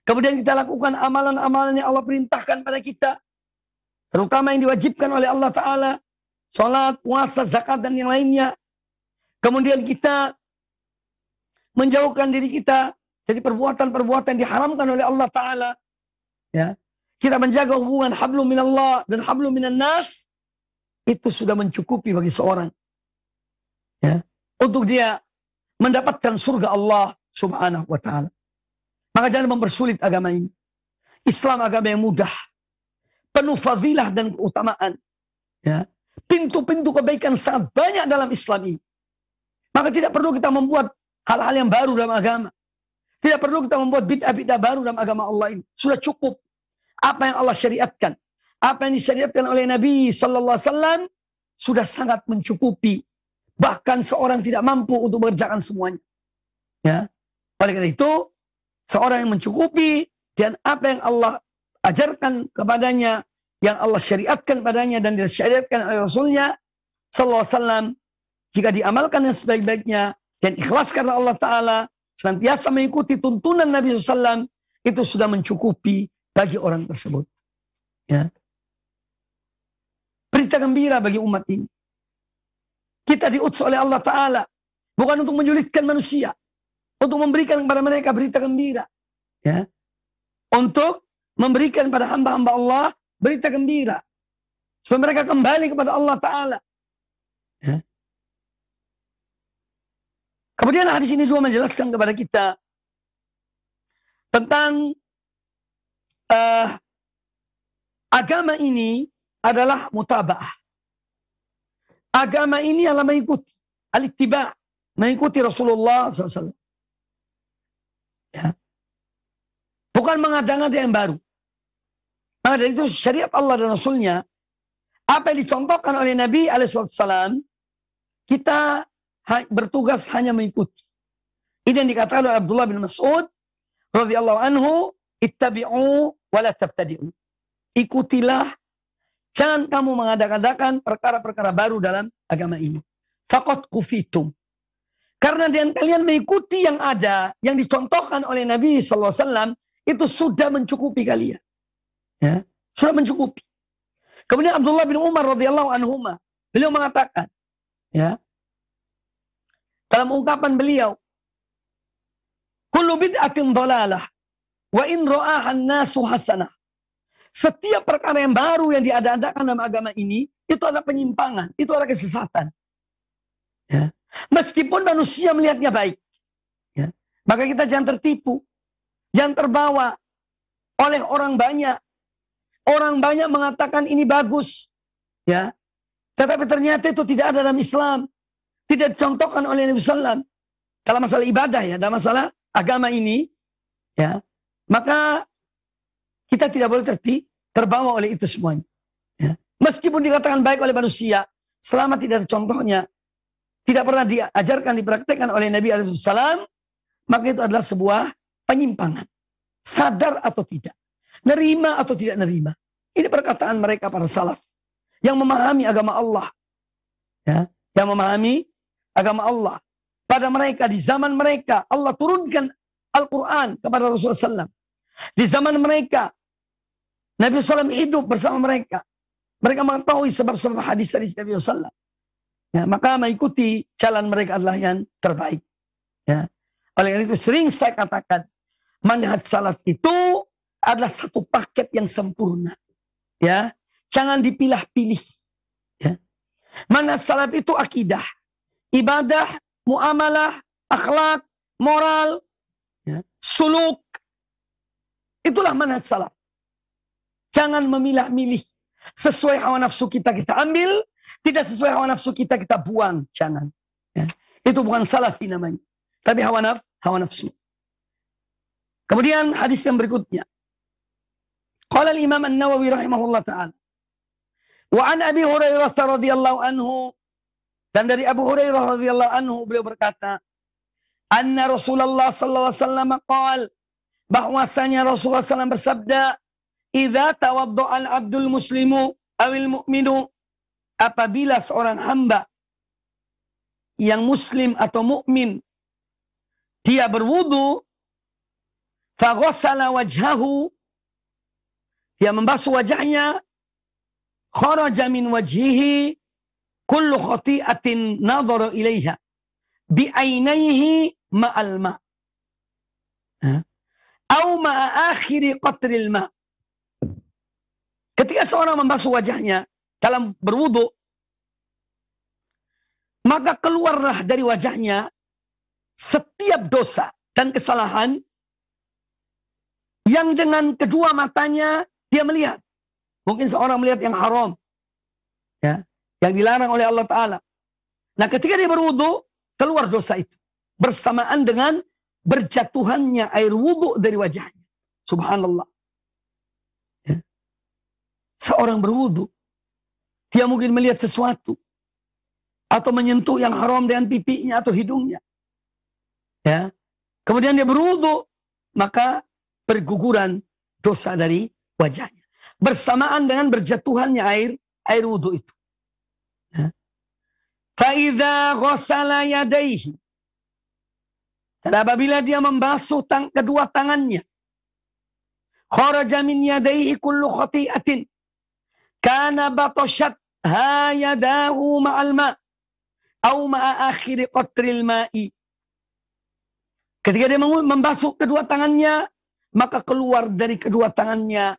Kemudian kita lakukan amalan-amalan yang Allah perintahkan pada kita. Terutama yang diwajibkan oleh Allah Ta'ala. Salat, puasa, zakat, dan yang lainnya. Kemudian kita menjauhkan diri kita dari perbuatan-perbuatan yang diharamkan oleh Allah Ta'ala. Ya. Kita menjaga hubungan hablum minallah dan hablum minan nas. itu sudah mencukupi bagi seorang, ya, untuk dia mendapatkan surga Allah Subhanahu wa taala. Maka jangan mempersulit agama ini. Islam agama yang mudah, penuh fadilah dan keutamaan, ya. Pintu-pintu kebaikan sangat banyak dalam Islam ini. Maka tidak perlu kita membuat hal-hal yang baru dalam agama. Tidak perlu kita membuat bid'ah-bid'ah baru dalam agama Allah ini. Sudah cukup apa yang Allah syariatkan. Apa yang disyariatkan oleh Nabi Sallallahu Alaihi Wasallam sudah sangat mencukupi. Bahkan seorang tidak mampu untuk mengerjakan semuanya. Ya. Oleh karena itu, seorang yang mencukupi dan apa yang Allah ajarkan kepadanya, yang Allah syariatkan padanya dan disyariatkan oleh Rasulnya Sallallahu Alaihi Wasallam, jika diamalkan yang sebaik-baiknya dan ikhlas karena Allah Ta'ala, senantiasa mengikuti tuntunan Nabi SAW, itu sudah mencukupi bagi orang tersebut. Ya. Berita gembira bagi umat ini. Kita diutus oleh Allah Ta'ala bukan untuk menyulitkan manusia, untuk memberikan kepada mereka berita gembira, ya, untuk memberikan pada hamba-hamba Allah berita gembira supaya mereka kembali kepada Allah Ta'ala, ya. Kemudian hadis ini juga menjelaskan kepada kita tentang agama ini adalah mutaba'ah. Agama ini adalah mengikuti, al-ittiba', mengikuti Rasulullah SAW. Ya. Bukan mengada-ngada yang baru. Maka dari itu syariat Allah dan Rasulnya, apa yang dicontohkan oleh Nabi SAW, kita bertugas hanya mengikuti. Ini yang dikatakan oleh Abdullah bin Mas'ud radhiyallahu anhu, ittabi'u wa la tabtadi'u. Ikutilah, jangan kamu mengadakan perkara-perkara baru dalam agama ini. Faqad kufitum. Karena dengan kalian mengikuti yang ada, yang dicontohkan oleh Nabi SAW, itu sudah mencukupi kalian. Ya, sudah mencukupi. Kemudian Abdullah bin Umar radhiyallahu anhuma, beliau mengatakan, ya, dalam ungkapan beliau, kullu bid'atin dhalalah wa in ra'ahan nasu hasanah. Setiap perkara yang baru yang diadakan dalam agama ini, itu adalah penyimpangan, itu adalah kesesatan. Ya. Meskipun manusia melihatnya baik, ya, maka kita jangan tertipu, jangan terbawa oleh orang banyak. Orang banyak mengatakan ini bagus, ya, tetapi ternyata itu tidak ada dalam Islam, tidak dicontohkan oleh Nabi SAW. Kalau masalah ibadah, ya, dalam masalah agama ini, ya, maka kita tidak boleh terbawa oleh itu semuanya. Ya. Meskipun dikatakan baik oleh manusia, selama tidak ada contohnya, tidak pernah diajarkan, dipraktekkan oleh Nabi SAW, maka itu adalah sebuah penyimpangan. Sadar atau tidak, nerima atau tidak nerima. Ini perkataan mereka para salaf yang memahami agama Allah, ya, yang memahami agama Allah. Pada mereka, di zaman mereka, Allah turunkan Al-Quran kepada Rasulullah SAW. Di zaman mereka, Nabi SAW hidup bersama mereka. Mereka mengetahui sebab-sebab hadis-hadis Nabi SAW. Ya, maka mengikuti jalan mereka adalah yang terbaik. Ya. Oleh karena itu sering saya katakan, manhaj salaf itu adalah satu paket yang sempurna. Ya, jangan dipilah-pilih. Ya. Manhaj salaf itu akidah, ibadah, muamalah, akhlak, moral, ya, suluk. Itulah manhaj salaf. Jangan memilah-milih. Sesuai hawa nafsu kita ambil, tidak sesuai hawa nafsu kita buang. Jangan. Ya. Itu bukan salafi namanya, tapi hawa nafsu. Kemudian hadis yang berikutnya. Qala al-Imam An-Nawawi rahimahullah ta'ala. Wa an Abi Hurairah radhiyallahu anhu, dan dari Abu Hurairah radhiyallahu anhu beliau berkata, anna Rasulullah sallallahu alaihi wasallam qaal, bahwasanya Rasulullah SAW bersabda, idza tawadda'a al-'abdul muslimu awil mu'minu, apabila seorang hamba yang muslim atau mukmin dia berwudu, fa ghassala wajhahu, dia membasuh wajahnya, kharaja min wajhihi kullu khati'atin nadhara ilaiha bi ainaihi ma'al ma', au ma'a akhiri qatril ma'. Ketika seorang membasuh wajahnya dalam berwudu, maka keluarlah dari wajahnya setiap dosa dan kesalahan yang dengan kedua matanya dia melihat. Mungkin seorang melihat yang haram, ya, yang dilarang oleh Allah Ta'ala. Nah, ketika dia berwudu, keluar dosa itu bersamaan dengan berjatuhannya air wudu dari wajahnya. Subhanallah. Ya. Seorang berwudu, dia mungkin melihat sesuatu atau menyentuh yang haram dengan pipinya atau hidungnya. Ya. Kemudian dia berwudu, maka berguguran dosa dari wajahnya bersamaan dengan berjatuhannya air wudu itu. Ya. Fa'idha ghasala yadaihi, dan apabila dia membasuh kedua tangannya, kharaja min yadaihi kullu khati'atin kana batashat ha yadahu ma'al ma' au ma'a akhiri qatril ma'i. Ketika dia membasuh kedua tangannya, maka keluar dari kedua tangannya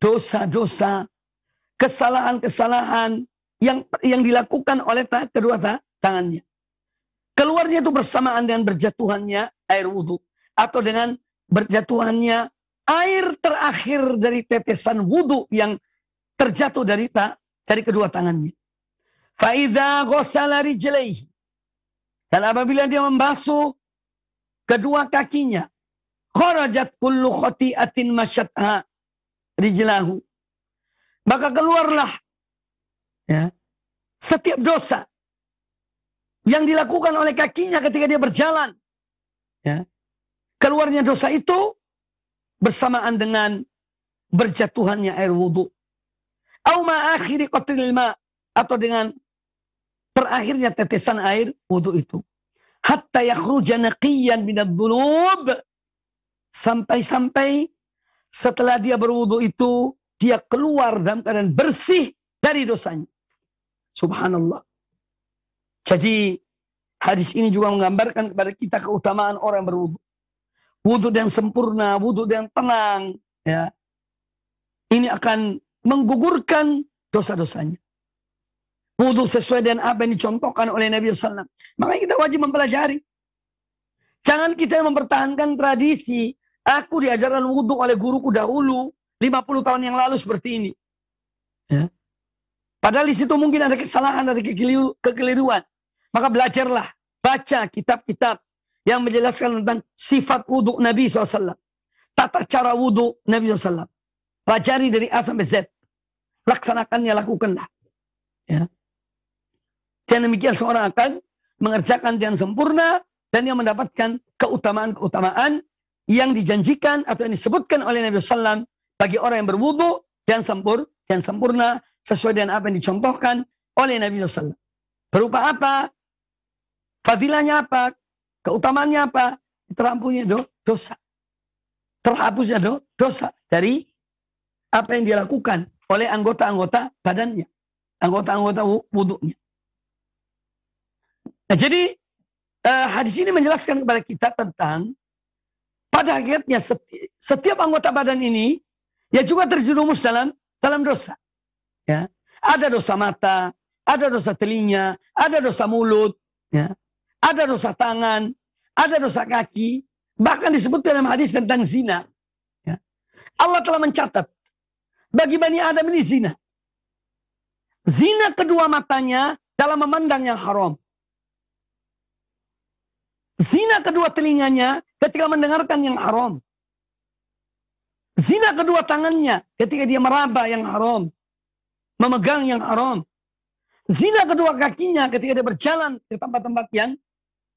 dosa-dosa, kesalahan-kesalahan yang dilakukan oleh kedua tangannya. Keluarnya itu bersamaan dengan berjatuhannya air wudhu, atau dengan berjatuhannya air terakhir dari tetesan wudhu yang terjatuh dari kedua tangannya. Fa'idha ghasala rijlaihi, dan apabila dia membasuh kedua kakinya, kharajat kullu khati'atin masyatha rijlahu, maka keluarlah, ya, setiap dosa yang dilakukan oleh kakinya ketika dia berjalan. Ya. Keluarnya dosa itu bersamaan dengan berjatuhannya air wudhu. Au ma akhiri qatril ma, atau dengan terakhirnya tetesan air wudhu itu. Hatta yakhruja naqiyan minadz dzunub, sampai-sampai setelah dia berwudu itu, dia keluar dalam keadaan bersih dari dosanya. Subhanallah. Jadi hadis ini juga menggambarkan kepada kita keutamaan orang berwudu. Wudu yang sempurna, wudu yang tenang, ya, ini akan menggugurkan dosa-dosanya. Wudu sesuai dengan apa yang dicontohkan oleh Nabi SAW. Makanya kita wajib mempelajari. Jangan kita mempertahankan tradisi. Aku diajarkan wudu oleh guruku dahulu 50 tahun yang lalu seperti ini. Ya. Padahal di situ mungkin ada kesalahan, ada kekeliruan. Maka belajarlah, baca kitab-kitab yang menjelaskan tentang sifat wudu Nabi SAW. Tata cara wudu Nabi SAW. Pelajari dari A sampai Z. Laksanakannya, lakukanlah. Ya. Dan demikian seorang akan mengerjakan dengan sempurna dan yang mendapatkan keutamaan-keutamaan yang dijanjikan atau yang disebutkan oleh Nabi SAW bagi orang yang berwudu dan sempurna sesuai dengan apa yang dicontohkan oleh Nabi SAW. Berupa apa? Fadilahnya apa? Keutamaannya apa? Terampunnya dosa. Terhapusnya dosa dari apa yang dia lakukan oleh anggota-anggota badannya. Anggota-anggota wudunya. Nah, jadi hadis ini menjelaskan kepada kita tentang pada akhirnya setiap anggota badan ini ya juga terjerumus dalam dosa. Ya. Ada dosa mata, ada dosa telinga, ada dosa mulut, ya. Ada dosa tangan, ada dosa kaki. Bahkan disebut dalam hadis tentang zina. Ya. Allah telah mencatat bagi Bani Adam ini zina. Zina kedua matanya dalam memandang yang haram. Zina kedua telinganya ketika mendengarkan yang haram. Zina kedua tangannya ketika dia meraba yang haram. Memegang yang haram. Zina kedua kakinya ketika dia berjalan ke tempat-tempat yang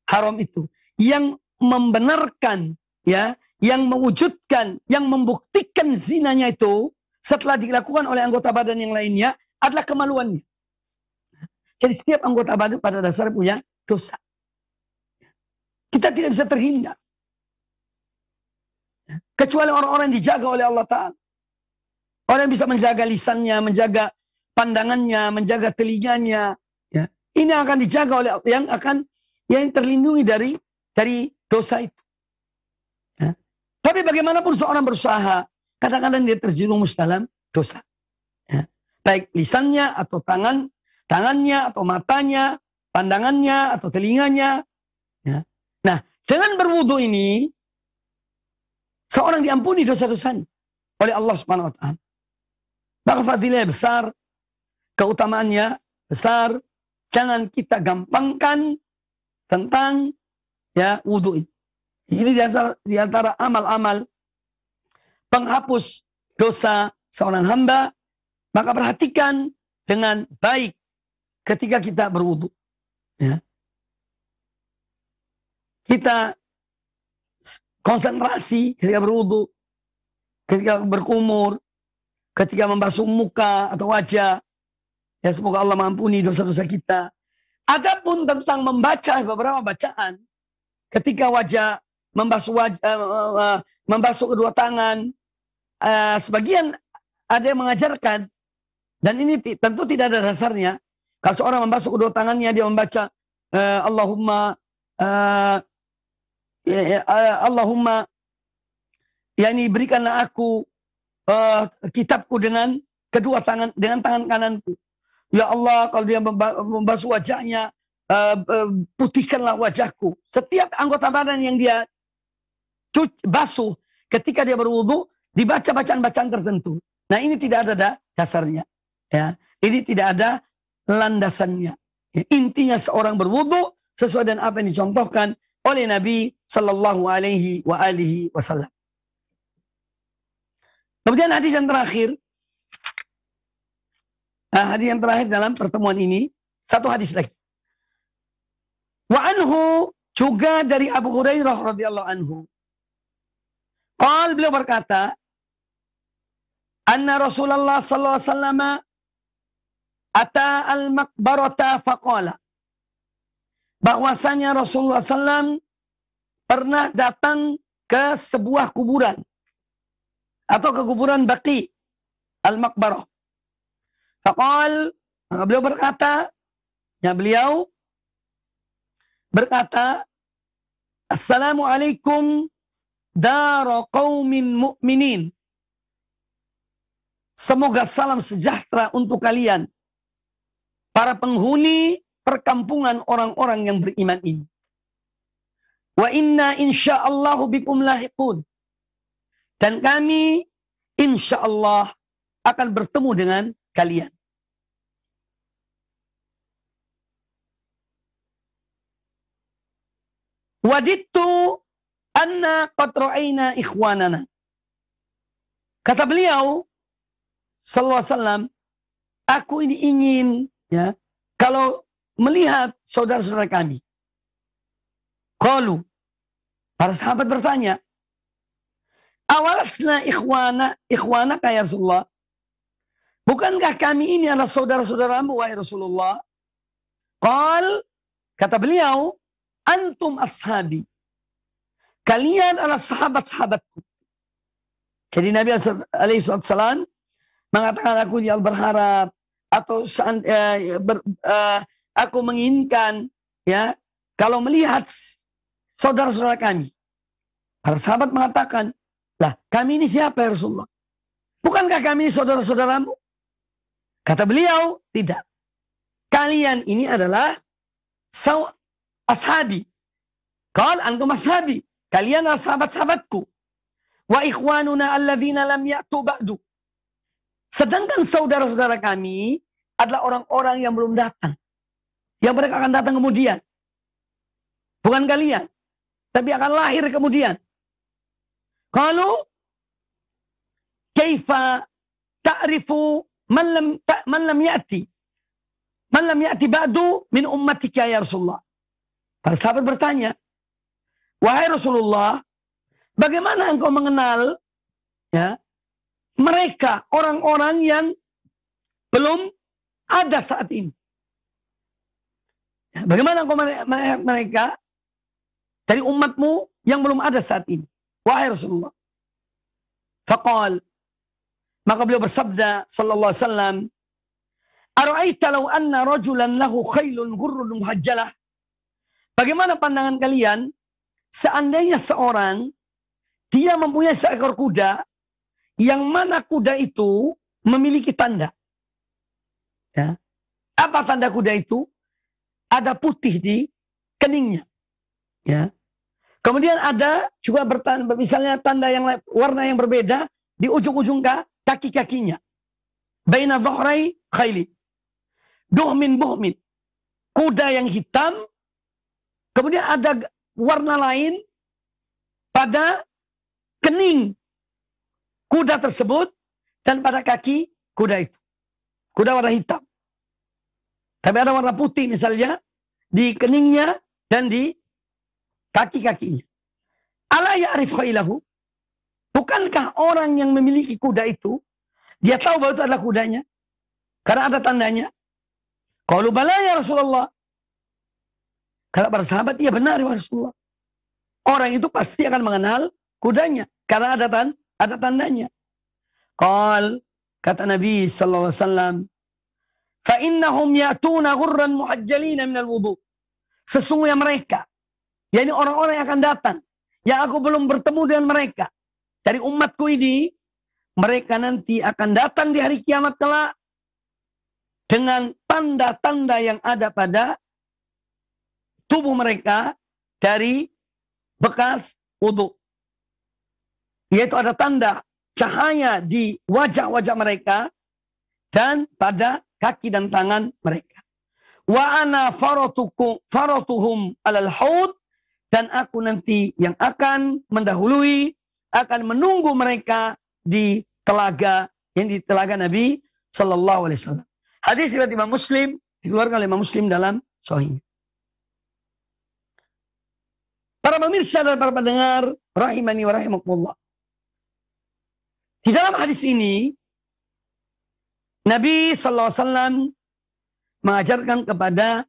haram itu. Yang membenarkan, ya, yang mewujudkan, yang membuktikan zinanya itu setelah dilakukan oleh anggota badan yang lainnya adalah kemaluannya. Jadi setiap anggota badan pada dasarnya punya dosa. Kita tidak bisa terhindar. Kecuali orang-orang yang dijaga oleh Allah Ta'ala. Orang yang bisa menjaga lisannya, menjaga pandangannya, menjaga telinganya. Ya. Ini akan dijaga oleh yang terlindungi dari dosa itu. Ya. Tapi bagaimanapun seorang berusaha, kadang-kadang dia terjerumus dalam dosa. Ya. Baik lisannya atau tangannya atau matanya pandangannya atau telinganya. Ya. Nah, dengan berwudu ini, seorang diampuni dosa-dosanya oleh Allah Subhanahu wa Ta'ala. Maka fadilahnya besar, keutamaannya besar. Jangan kita gampangkan tentang ya wudu ini. Ini di antara amal-amal penghapus dosa seorang hamba. Maka perhatikan dengan baik ketika kita berwudu. Ya. Kita konsentrasi ketika berwudu, ketika berkumur, ketika membasuh muka atau wajah. Ya, semoga Allah mengampuni dosa-dosa kita. Adapun tentang membaca beberapa bacaan, ketika wajah membasuh kedua tangan, sebagian ada yang mengajarkan, dan ini tentu tidak ada dasarnya. Kalau seorang membasuh kedua tangannya, dia membaca Allahumma yani berikanlah aku kitabku dengan kedua tangan, dengan tangan kananku. Ya Allah, kalau dia membasuh wajahnya, putihkanlah wajahku. Setiap anggota badan yang dia basuh ketika dia berwudu, dibaca bacaan-bacaan tertentu. Nah, ini tidak ada dasarnya. Ya, ini tidak ada landasannya. Ya, intinya seorang berwudu sesuai dengan apa yang dicontohkan oleh Nabi Sallallahu Alaihi Wasallam. Kemudian hadis yang terakhir. Hadis yang terakhir dalam pertemuan ini, satu hadis lagi. Wa anhu, juga dari Abu Hurairah radhiyallahu anhu. Beliau berkata, anna Rasulullah sallallahu alaihi wasallam ata al-maqbarata faqala. Bahwasanya Rasulullah SAW pernah datang ke sebuah kuburan atau ke kuburan Baqi al-Maqbarah. Faqal, beliau berkata, Assalamualaikum dara qaumin mu'minin. Semoga salam sejahtera untuk kalian, para penghuni perkampungan orang-orang yang beriman ini. Wa inna insyaallahu bikum lahiqun. Dan kami insyaallah akan bertemu dengan kalian. Wadittu anna qad ra'ayna ikhwanana. Kata beliau sallallahu alaihi wasallam, aku ini ingin ya kalau melihat saudara-saudara kami. Qalu, para sahabat bertanya, awalasna ikhwanaka ya Rasulullah? Bukankah kami ini adalah saudara-saudaramu wahai Rasulullah? Qal, kata beliau, antum ashabi. Kalian adalah sahabat-sahabatku. Jadi Nabi alaihissalam mengatakan, aku berharap atau aku menginginkan ya kalau melihat saudara-saudara kami. Para sahabat mengatakan, lah kami ini siapa ya Rasulullah? Bukankah kami ini saudara-saudaramu? Kata beliau, tidak. Kalian ini adalah ashabi. Qal antum ashabi. Kalian adalah sahabat-sahabatku. Wa ikhwanuna alladzina lam ya'tu ba'du. Sedangkan saudara-saudara kami adalah orang-orang yang belum datang. Yang mereka akan datang kemudian. Bukan kalian. Tapi akan lahir kemudian. Qalu kaifa ta'rifu man lam ya'ti. Man lam ya'ti ba'du min ummatika ya Rasulullah. Para sahabat bertanya, wahai Rasulullah, bagaimana engkau mengenal ya mereka orang-orang yang belum ada saat ini? Bagaimana engkau melihat mereka dari umatmu yang belum ada saat ini? Wahai Rasulullah. Faqal, maka beliau bersabda sallallahu alaihi wasallam, ara'aita law anna rajulan lahu khailun ghurrun muhajjalah. Bagaimana pandangan kalian seandainya seorang dia mempunyai seekor kuda yang mana kuda itu memiliki tanda. Ya. Apa tanda kuda itu? ada putih di keningnya. Ya. Kemudian ada juga misalnya tanda yang warna yang berbeda di ujung-ujung kaki-kakinya. Baina dhuhrai khayli. Duhmin buhmin. Kuda yang hitam. Kemudian ada warna lain pada kening kuda tersebut dan pada kaki kuda itu. Kuda warna hitam. Tapi ada warna putih misalnya di keningnya dan di kaki-kakinya. Ala ya'rif khailahu? Bukankah orang yang memiliki kuda itu, dia tahu bahwa itu adalah kudanya? Karena ada tandanya. Qalu bala ya Rasulullah. Kata para sahabat, iya benar ya Rasulullah. Orang itu pasti akan mengenal kudanya. Karena ada tandanya. Kata Nabi sallallahu alaihi wasallam, fa innahum ya'tuna ghurran muhajjalina minal wudu. Sesungguhnya mereka, yakni orang-orang yang akan datang, yang aku belum bertemu dengan mereka dari umatku ini, mereka nanti akan datang di hari kiamat kelak dengan tanda-tanda yang ada pada tubuh mereka dari bekas wudu. Yaitu ada tanda cahaya di wajah-wajah mereka dan pada kaki dan tangan mereka. Wa ana faratuhum alal haud, dan aku nanti yang akan mendahului, akan menunggu mereka di telaga, yang di telaga Nabi sallallahu alaihi wasallam. Hadis riwayat Imam Muslim, dikeluarkan oleh Imam Muslim dalam Sahihnya. Para pemirsa dan para pendengar rahimani wa rahimakumullah. Di dalam hadis ini Nabi sallallahu alaihi wasallam mengajarkan kepada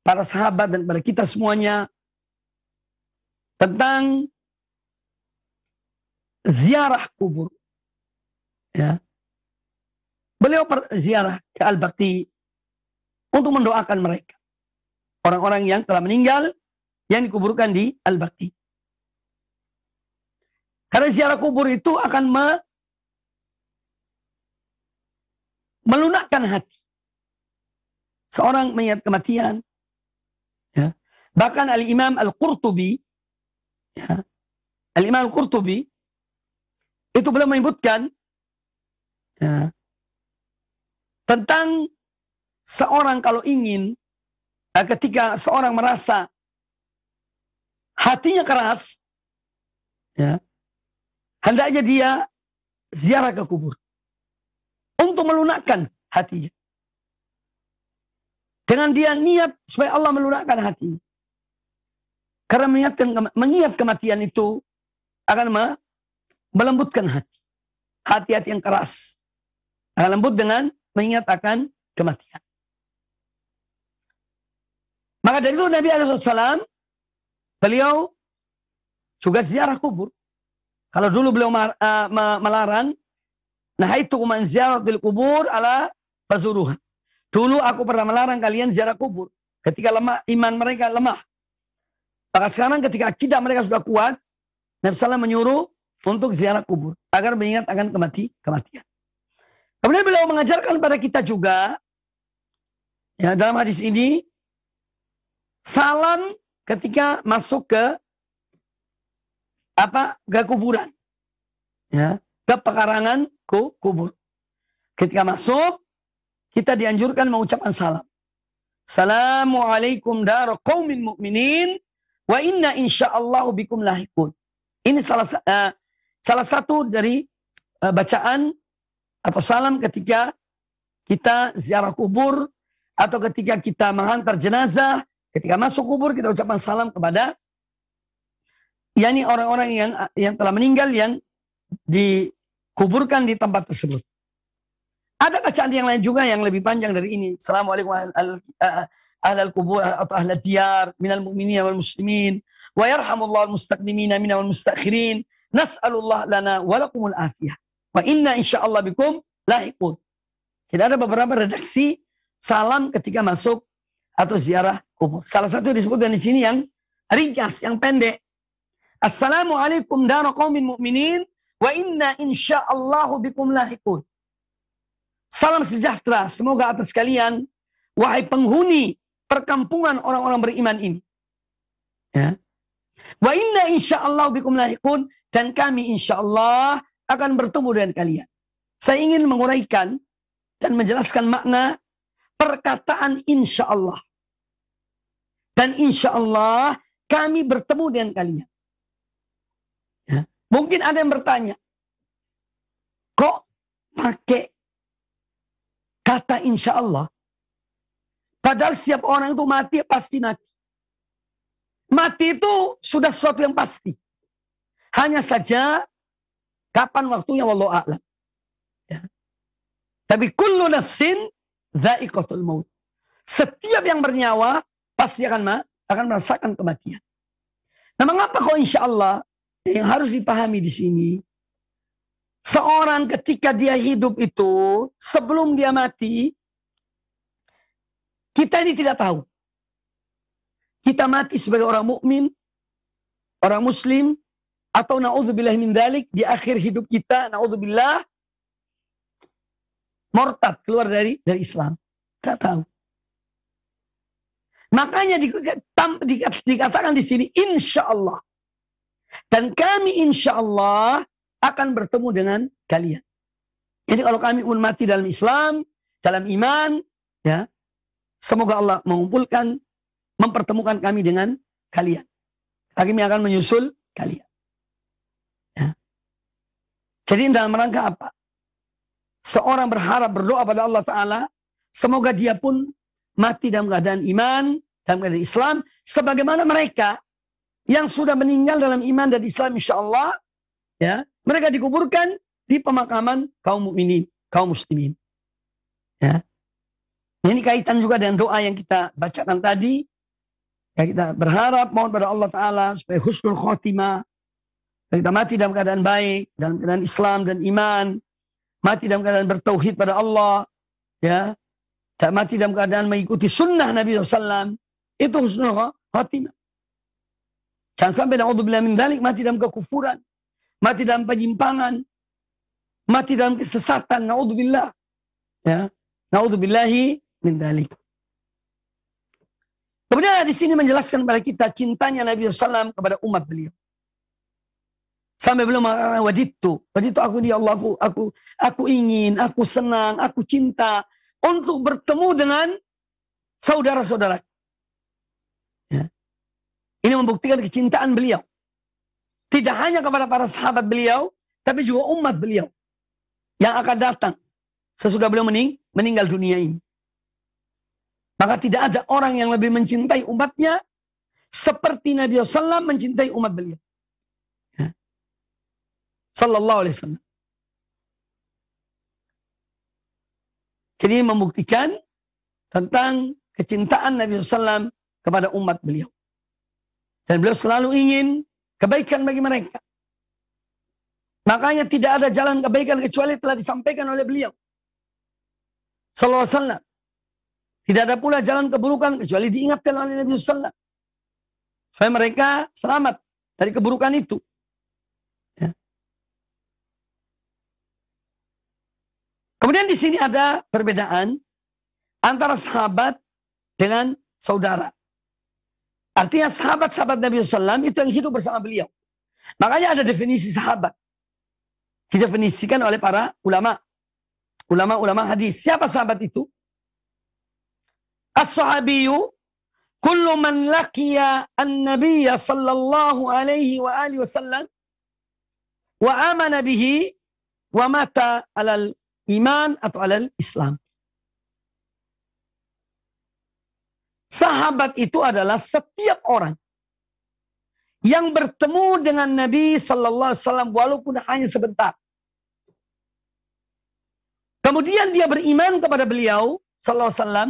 para sahabat dan kepada kita semuanya tentang ziarah kubur. Ya. Beliau ziarah ke Al-Baqi untuk mendoakan mereka. Orang-orang yang telah meninggal yang dikuburkan di Al-Baqi. Karena ziarah kubur itu akan melunakkan hati. Seorang mengingat kematian. Ya. Bahkan Al-Imam Al-Qurtubi, ya, Al-Imam Al-Qurtubi itu beliau menyebutkan, ya, tentang seorang kalau ingin, ketika seorang merasa hatinya keras, ya, hendaknya dia ziarah ke kubur untuk melunakkan hatinya. Dengan dia niat supaya Allah melunakkan hatinya. Karena mengingat kematian itu akan melembutkan hati. Hati-hati yang keras akan lembut dengan mengingat akan kematian. Maka dari itu Nabi SAW, beliau juga ziarah kubur. Kalau dulu beliau melarang, nahaitu man ziyaratil kubur ala fazuruha. Dulu aku pernah melarang kalian ziarah kubur ketika lemah, iman mereka lemah. Maka sekarang ketika akidah mereka sudah kuat, Nabi SAW menyuruh untuk ziarah kubur agar mengingat akan kematian. Kemudian beliau mengajarkan pada kita juga, ya, dalam hadis ini, salam ketika masuk ke kuburan, ya, ke pekarangan kubur. Ketika masuk, kita dianjurkan mengucapkan salam. Assalamualaikum dar qaumin mu'minin wa inna insyaallahu bikum lahiqun. Ini salah satu dari bacaan atau salam ketika kita ziarah kubur atau ketika kita menghantar jenazah, ketika masuk kubur kita ucapkan salam kepada yakni orang-orang yang telah meninggal yang dikuburkan di tempat tersebut. Ada bacaan yang lain juga yang lebih panjang dari ini. Assalamualaikum ahlal kubur atau ahlal diyar minal mu'minin wal muslimin wa yarhamullahu al-mustaqdimina minal mustakhirin. Nas'alullah lana walakumul afiyah. Wa inna insyaallah bikum lahiqun. Jadi ada beberapa redaksi salam ketika masuk atau ziarah kubur. Salah satu disebutkan di sini yang ringkas, yang pendek. Assalamualaikum dar qaumin mu'minin wa inna insyaallahu bikum lahiqun. Salam sejahtera semoga atas kalian wahai penghuni perkampungan orang-orang beriman ini. Ya. Wa inna insyaallah bikum lahiqun, dan kami insyaallah akan bertemu dengan kalian. Saya ingin menguraikan dan menjelaskan makna perkataan insyaallah. Dan insyaallah kami bertemu dengan kalian. Ya. Mungkin ada yang bertanya, kok pakai kata insyaallah? Padahal setiap orang itu mati pasti mati. Mati itu sudah sesuatu yang pasti. Hanya saja kapan waktunya wallahu a'lam. Ya. Tapi kullu nafsin dha'iqatul maut. Setiap yang bernyawa pasti akan merasakan kematian. Nah, mengapa kok insyaallah? Yang harus dipahami di sini, seorang ketika dia hidup itu, sebelum dia mati, kita ini tidak tahu. Kita mati sebagai orang mukmin, orang muslim, atau na'udzubillah min dzalik, di akhir hidup kita, na'udzubillah, murtad, keluar dari Islam. Tidak tahu. Makanya dikatakan di sini insyaallah. Dan kami insyaallah akan bertemu dengan kalian. Jadi kalau kami pun mati dalam Islam, dalam iman, ya, semoga Allah mengumpulkan, mempertemukan kami dengan kalian. Kami akan menyusul kalian. Ya. Jadi dalam rangka apa? Seorang berharap, berdoa pada Allah Ta'ala, semoga dia pun mati dalam keadaan iman, dalam keadaan Islam, sebagaimana mereka yang sudah meninggal dalam iman dan Islam, insya Allah, ya, mereka dikuburkan di pemakaman kaum mukminin, kaum muslimin. Ya. Ini kaitan juga dengan doa yang kita bacakan tadi. Ya, kita berharap mohon pada Allah Ta'ala supaya husnul khotimah. Kita mati dalam keadaan baik, dalam keadaan Islam dan iman. Mati dalam keadaan bertauhid pada Allah. Ya. Dan mati dalam keadaan mengikuti sunnah Nabi SAW. Itu husnul khotimah. Jangan sampai na'udzubillah min dzalik mati dalam kekufuran, mati dalam penyimpangan, mati dalam kesesatan, na'udzubillah. Ya, na'udzubillahi min dzalik. Kemudian di sini menjelaskan kepada kita cintanya Nabi SAW kepada umat beliau. Sampai beliau mengatakan waditu aku dia Allah, aku ingin, aku senang, aku cinta untuk bertemu dengan saudara-saudara. Ya. Ini membuktikan kecintaan beliau. Tidak hanya kepada para sahabat beliau, tapi juga umat beliau yang akan datang sesudah beliau meninggal dunia ini. Maka tidak ada orang yang lebih mencintai umatnya seperti Nabi SAW mencintai umat beliau. Ya. Sallallahu alaihi wasallam. Jadi membuktikan tentang kecintaan Nabi SAW kepada umat beliau. Dan beliau selalu ingin kebaikan bagi mereka. Makanya tidak ada jalan kebaikan kecuali telah disampaikan oleh beliau. Sallallahu alaihi wasallam. Tidak ada pula jalan keburukan kecuali diingatkan oleh Nabi SAW. Supaya mereka selamat dari keburukan itu. Ya. Kemudian di sini ada perbedaan antara sahabat dengan saudara. Artinya sahabat-sahabat Nabi SAW itu yang hidup bersama beliau. Makanya ada definisi sahabat. Didefinisikan oleh para ulama. Ulama-ulama hadis. Siapa sahabat itu? As-sahabiyyu kullu man laqiya an-nabiyya sallallahu alaihi wa alihi wasallam wa amana bihi wa mata alal iman atau alal Islam. Sahabat itu adalah setiap orang yang bertemu dengan Nabi Sallallahu Alaihi Wasallam walaupun hanya sebentar. Kemudian dia beriman kepada beliau Sallallahu Alaihi Wasallam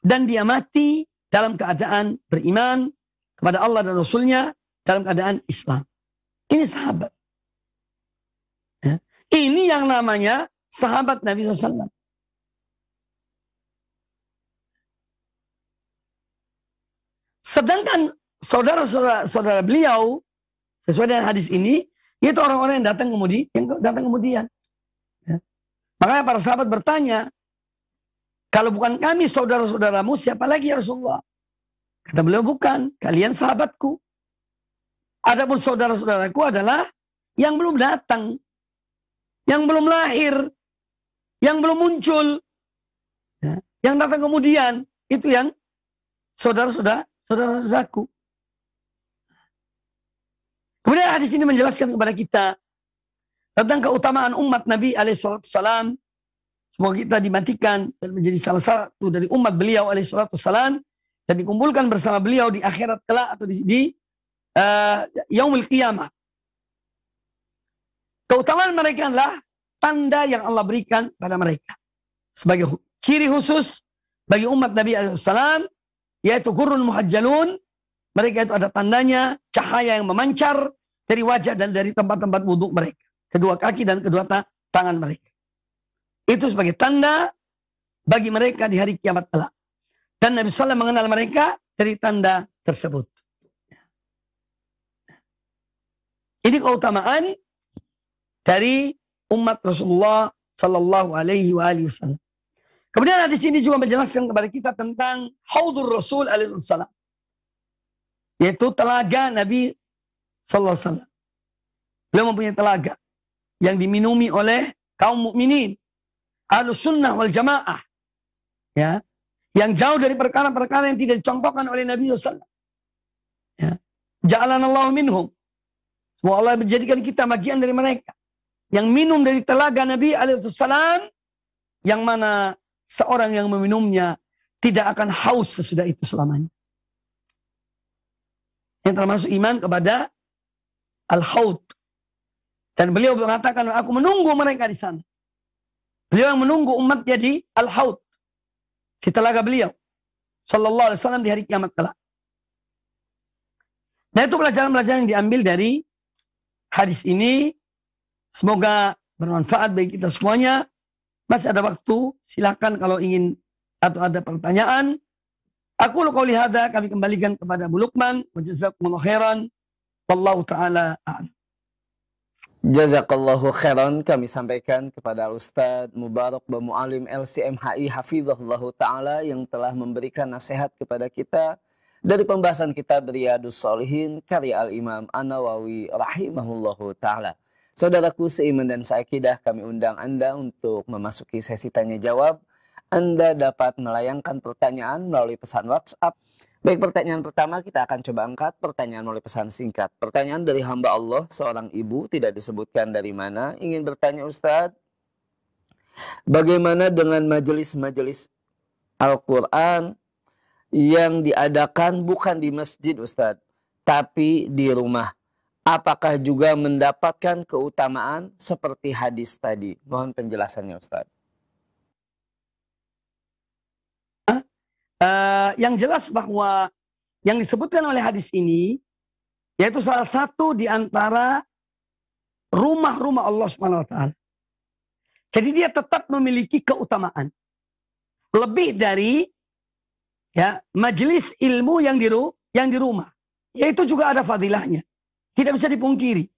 dan dia mati dalam keadaan beriman kepada Allah dan Rasulnya dalam keadaan Islam. Ini sahabat. Ya. Ini yang namanya sahabat Nabi SAW. Sedangkan saudara-saudara beliau, sesuai dengan hadis ini, itu orang-orang yang datang kemudian. Ya. Makanya para sahabat bertanya, Kalau bukan kami saudara-saudaramu, siapa lagi ya Rasulullah? Kata beliau, bukan, kalian sahabatku. Adapun saudara-saudaraku adalah yang belum datang, yang belum lahir, yang belum muncul, ya, yang datang kemudian, itu yang saudara-saudaraku. Kemudian hadis ini menjelaskan kepada kita tentang keutamaan umat Nabi alaihissalam. Semoga kita dimatikan dan menjadi salah satu dari umat beliau alaihissalam dan dikumpulkan bersama beliau di akhirat kelak atau di yaumul qiyamah. Keutamaan mereka adalah tanda yang Allah berikan pada mereka sebagai ciri khusus bagi umat Nabi alaihissalam, yaitu qurrun muhajjalun. Mereka itu ada tandanya, cahaya yang memancar dari wajah dan dari tempat-tempat wudhu mereka. Kedua kaki dan kedua tangan mereka. Itu sebagai tanda bagi mereka di hari kiamat kelak. Dan Nabi SAW mengenal mereka dari tanda tersebut. Ini keutamaan dari umat Rasulullah Sallallahu Alaihi Wasallam. Kemudian di sini juga menjelaskan kepada kita tentang Haudur Rasul Alaihi Wasallam, yaitu telaga Nabi Sallallahu Alaihi Wasallam. Beliau mempunyai telaga yang diminumi oleh kaum mukminin, Ahlus Sunnah wal Jamaah, ya, yang jauh dari perkara-perkara yang tidak dicontohkan oleh Nabi SAW. Ya. Ja'alanallahu minhum. Semoga Allah menjadikan kita bagian dari mereka yang minum dari telaga Nabi alaihissalam, yang mana seorang yang meminumnya tidak akan haus sesudah itu selamanya. Yang termasuk iman kepada al-haud. Dan beliau mengatakan, aku menunggu mereka di sana. Beliau yang menunggu umatnya di al-haud, di telaga beliau sallallahu alaihi wasallam di hari kiamat kelak. Nah, itu pelajaran-pelajaran yang diambil dari hadis ini. Semoga bermanfaat bagi kita semuanya. Masih ada waktu, silakan kalau ingin atau ada pertanyaan. Aku qouli hadza, kami kembalikan kepada Bu Lukman. Wa jazakumullahu khairan. Wallahu taala a'lam. Jazakallahu khairan, kami sampaikan kepada Ustadz Mubarak Bamu'alim LCMHI Hafizahullahu Ta'ala yang telah memberikan nasihat kepada kita dari pembahasan kitab Riyadus Shalihin karya Al-Imam An-Nawawi rahimahullahu ta'ala. Saudaraku seiman dan seakidah, kami undang Anda untuk memasuki sesi tanya jawab. Anda dapat melayangkan pertanyaan melalui pesan WhatsApp. Baik, pertanyaan pertama kita akan coba angkat, pertanyaan melalui pesan singkat. Pertanyaan dari hamba Allah, seorang ibu, tidak disebutkan dari mana, ingin bertanya, Ustadz, bagaimana dengan majelis-majelis Al-Quran yang diadakan bukan di masjid, Ustadz, tapi di rumah? Apakah juga mendapatkan keutamaan seperti hadis tadi? Mohon penjelasannya, Ustadz. Yang jelas bahwa yang disebutkan oleh hadis ini yaitu salah satu di antara rumah-rumah Allah Subhanahu wa taala. Jadi dia tetap memiliki keutamaan lebih dari majelis ilmu yang di rumah. Yaitu juga ada fadilahnya. Tidak bisa dipungkiri.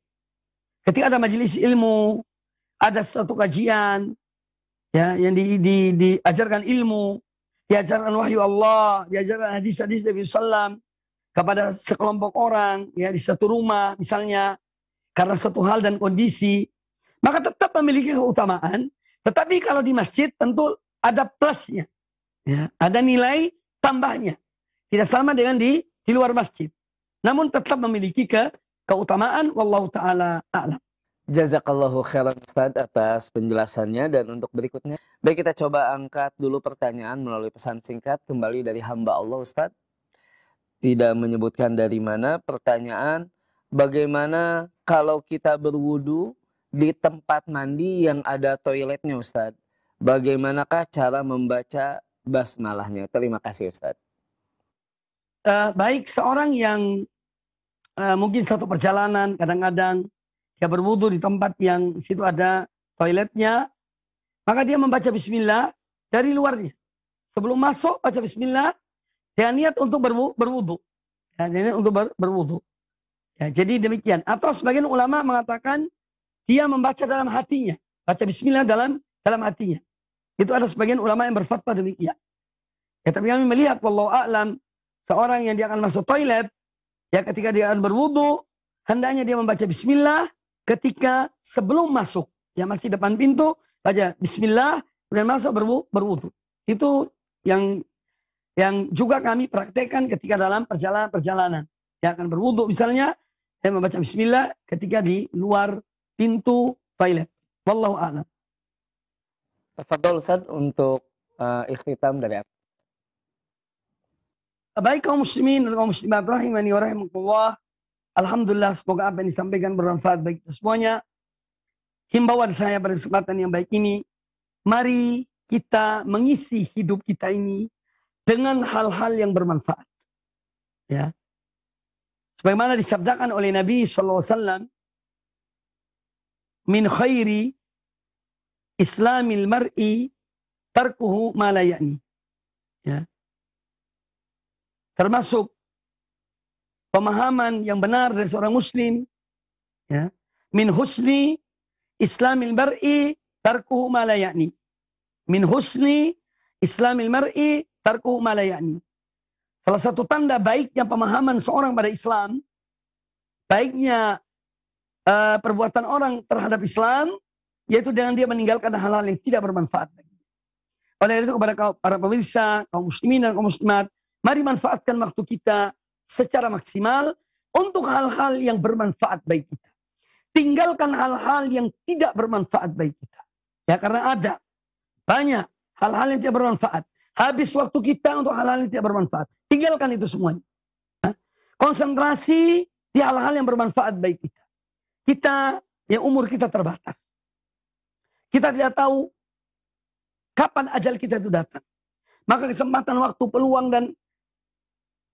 Ketika ada majelis ilmu, ada satu kajian yang diajarkan ilmu, diajarkan wahyu Allah, diajarkan hadis-hadis Nabi SAW kepada sekelompok orang di satu rumah misalnya, karena satu hal dan kondisi, maka tetap memiliki keutamaan. Tetapi kalau di masjid tentu ada plusnya, ada nilai tambahnya, tidak sama dengan di luar masjid, namun tetap memiliki keutamaan. Wallahu ta'ala a'lam. Jazakallahu khairan Ustadz atas penjelasannya. Dan untuk berikutnya, baik, kita coba angkat dulu pertanyaan melalui pesan singkat kembali dari hamba Allah, Ustadz. Tidak menyebutkan dari mana. Pertanyaan, bagaimana kalau kita berwudu di tempat mandi yang ada toiletnya, Ustadz? Bagaimanakah cara membaca basmalahnya? Terima kasih, Ustadz. Baik, seorang yang mungkin satu perjalanan, kadang-kadang dia berwudu di tempat yang situ ada toiletnya, maka dia membaca bismillah dari luarnya. Sebelum masuk baca bismillah, dia niat untuk berwudu. Dia niat untuk berwudu. Jadi demikian. Atau sebagian ulama mengatakan dia membaca dalam hatinya, baca bismillah dalam hatinya. Itu ada sebagian ulama yang berfatwa demikian. Ya, tapi kami melihat wallahu a'lam, seorang yang dia akan masuk toilet, ya ketika dia akan berwudu, hendaknya dia membaca bismillah ketika sebelum masuk. Ya masih depan pintu, baca bismillah, kemudian masuk berwudu. Itu yang juga kami praktekkan ketika dalam perjalanan. Ya akan berwudu misalnya, saya membaca bismillah ketika di luar pintu toilet. Wallahu a'lam. Tafadhol Ustaz untuk ikhtitam dari apa? Baik kaum muslimin dan kaum muslimat rahimani wa rahimakumullah. Alhamdulillah, semoga apa yang disampaikan bermanfaat bagi kita semuanya. Himbauan saya pada kesempatan yang baik ini, mari kita mengisi hidup kita ini dengan hal-hal yang bermanfaat. Ya. Sebagaimana disabdakan oleh Nabi SAW, min khairi islamil mar'i tarkuhu ma la ya'ni. Ya. Termasuk pemahaman yang benar dari seorang muslim, ya, min husni islamil mar'i tarkuhu ma la ya'ni. Min husni islamil mar'i tarkuhu ma la ya'ni. Salah satu tanda baiknya pemahaman seorang pada Islam, baiknya perbuatan orang terhadap Islam, yaitu dengan dia meninggalkan hal-hal yang tidak bermanfaat bagi. Oleh itu kepada para pemirsa, kaum muslimin dan kaum muslimat, mari manfaatkan waktu kita secara maksimal untuk hal-hal yang bermanfaat bagi kita. Tinggalkan hal-hal yang tidak bermanfaat bagi kita. Ya, karena ada banyak hal-hal yang tidak bermanfaat. Habis waktu kita untuk hal-hal yang tidak bermanfaat. Tinggalkan itu semuanya. Konsentrasi di hal-hal yang bermanfaat bagi kita. Kita, yang umur kita terbatas. Kita tidak tahu kapan ajal kita itu datang. Maka kesempatan, waktu, peluang, dan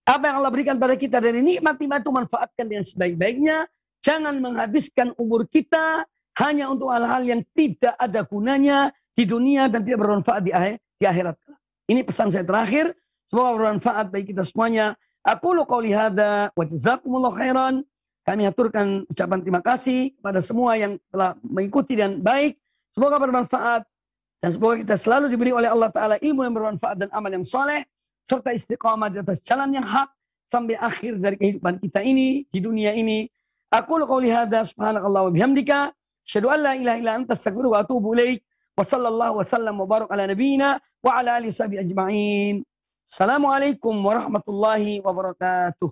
apa yang Allah berikan pada kita dari nikmat-nikmat itu manfaatkan dengan sebaik-baiknya. Jangan menghabiskan umur kita hanya untuk hal-hal yang tidak ada gunanya di dunia dan tidak bermanfaat di akhirat. Ini pesan saya terakhir. Semoga bermanfaat bagi kita semuanya. Aqulu qouli hadza wa jazakumullahu khairan. Kami aturkan ucapan terima kasih kepada semua yang telah mengikuti dan baik. Semoga bermanfaat. Dan semoga kita selalu diberi oleh Allah Ta'ala ilmu yang bermanfaat dan amal yang soleh. Serta istiqamah di atas jalan yang hak. Sampai akhir dari kehidupan kita ini, di dunia ini. Aqulu qouli hadza subhanakallah wa bihamdika. Asyhadu an la ilaha illa anta astaghfiruka wa atubu ilaik. Wa sallallahu wa sallam wa barak ala nabiyyina wa ala alihi wa sahbihi ajma'in. Assalamualaikum warahmatullahi wabarakatuh.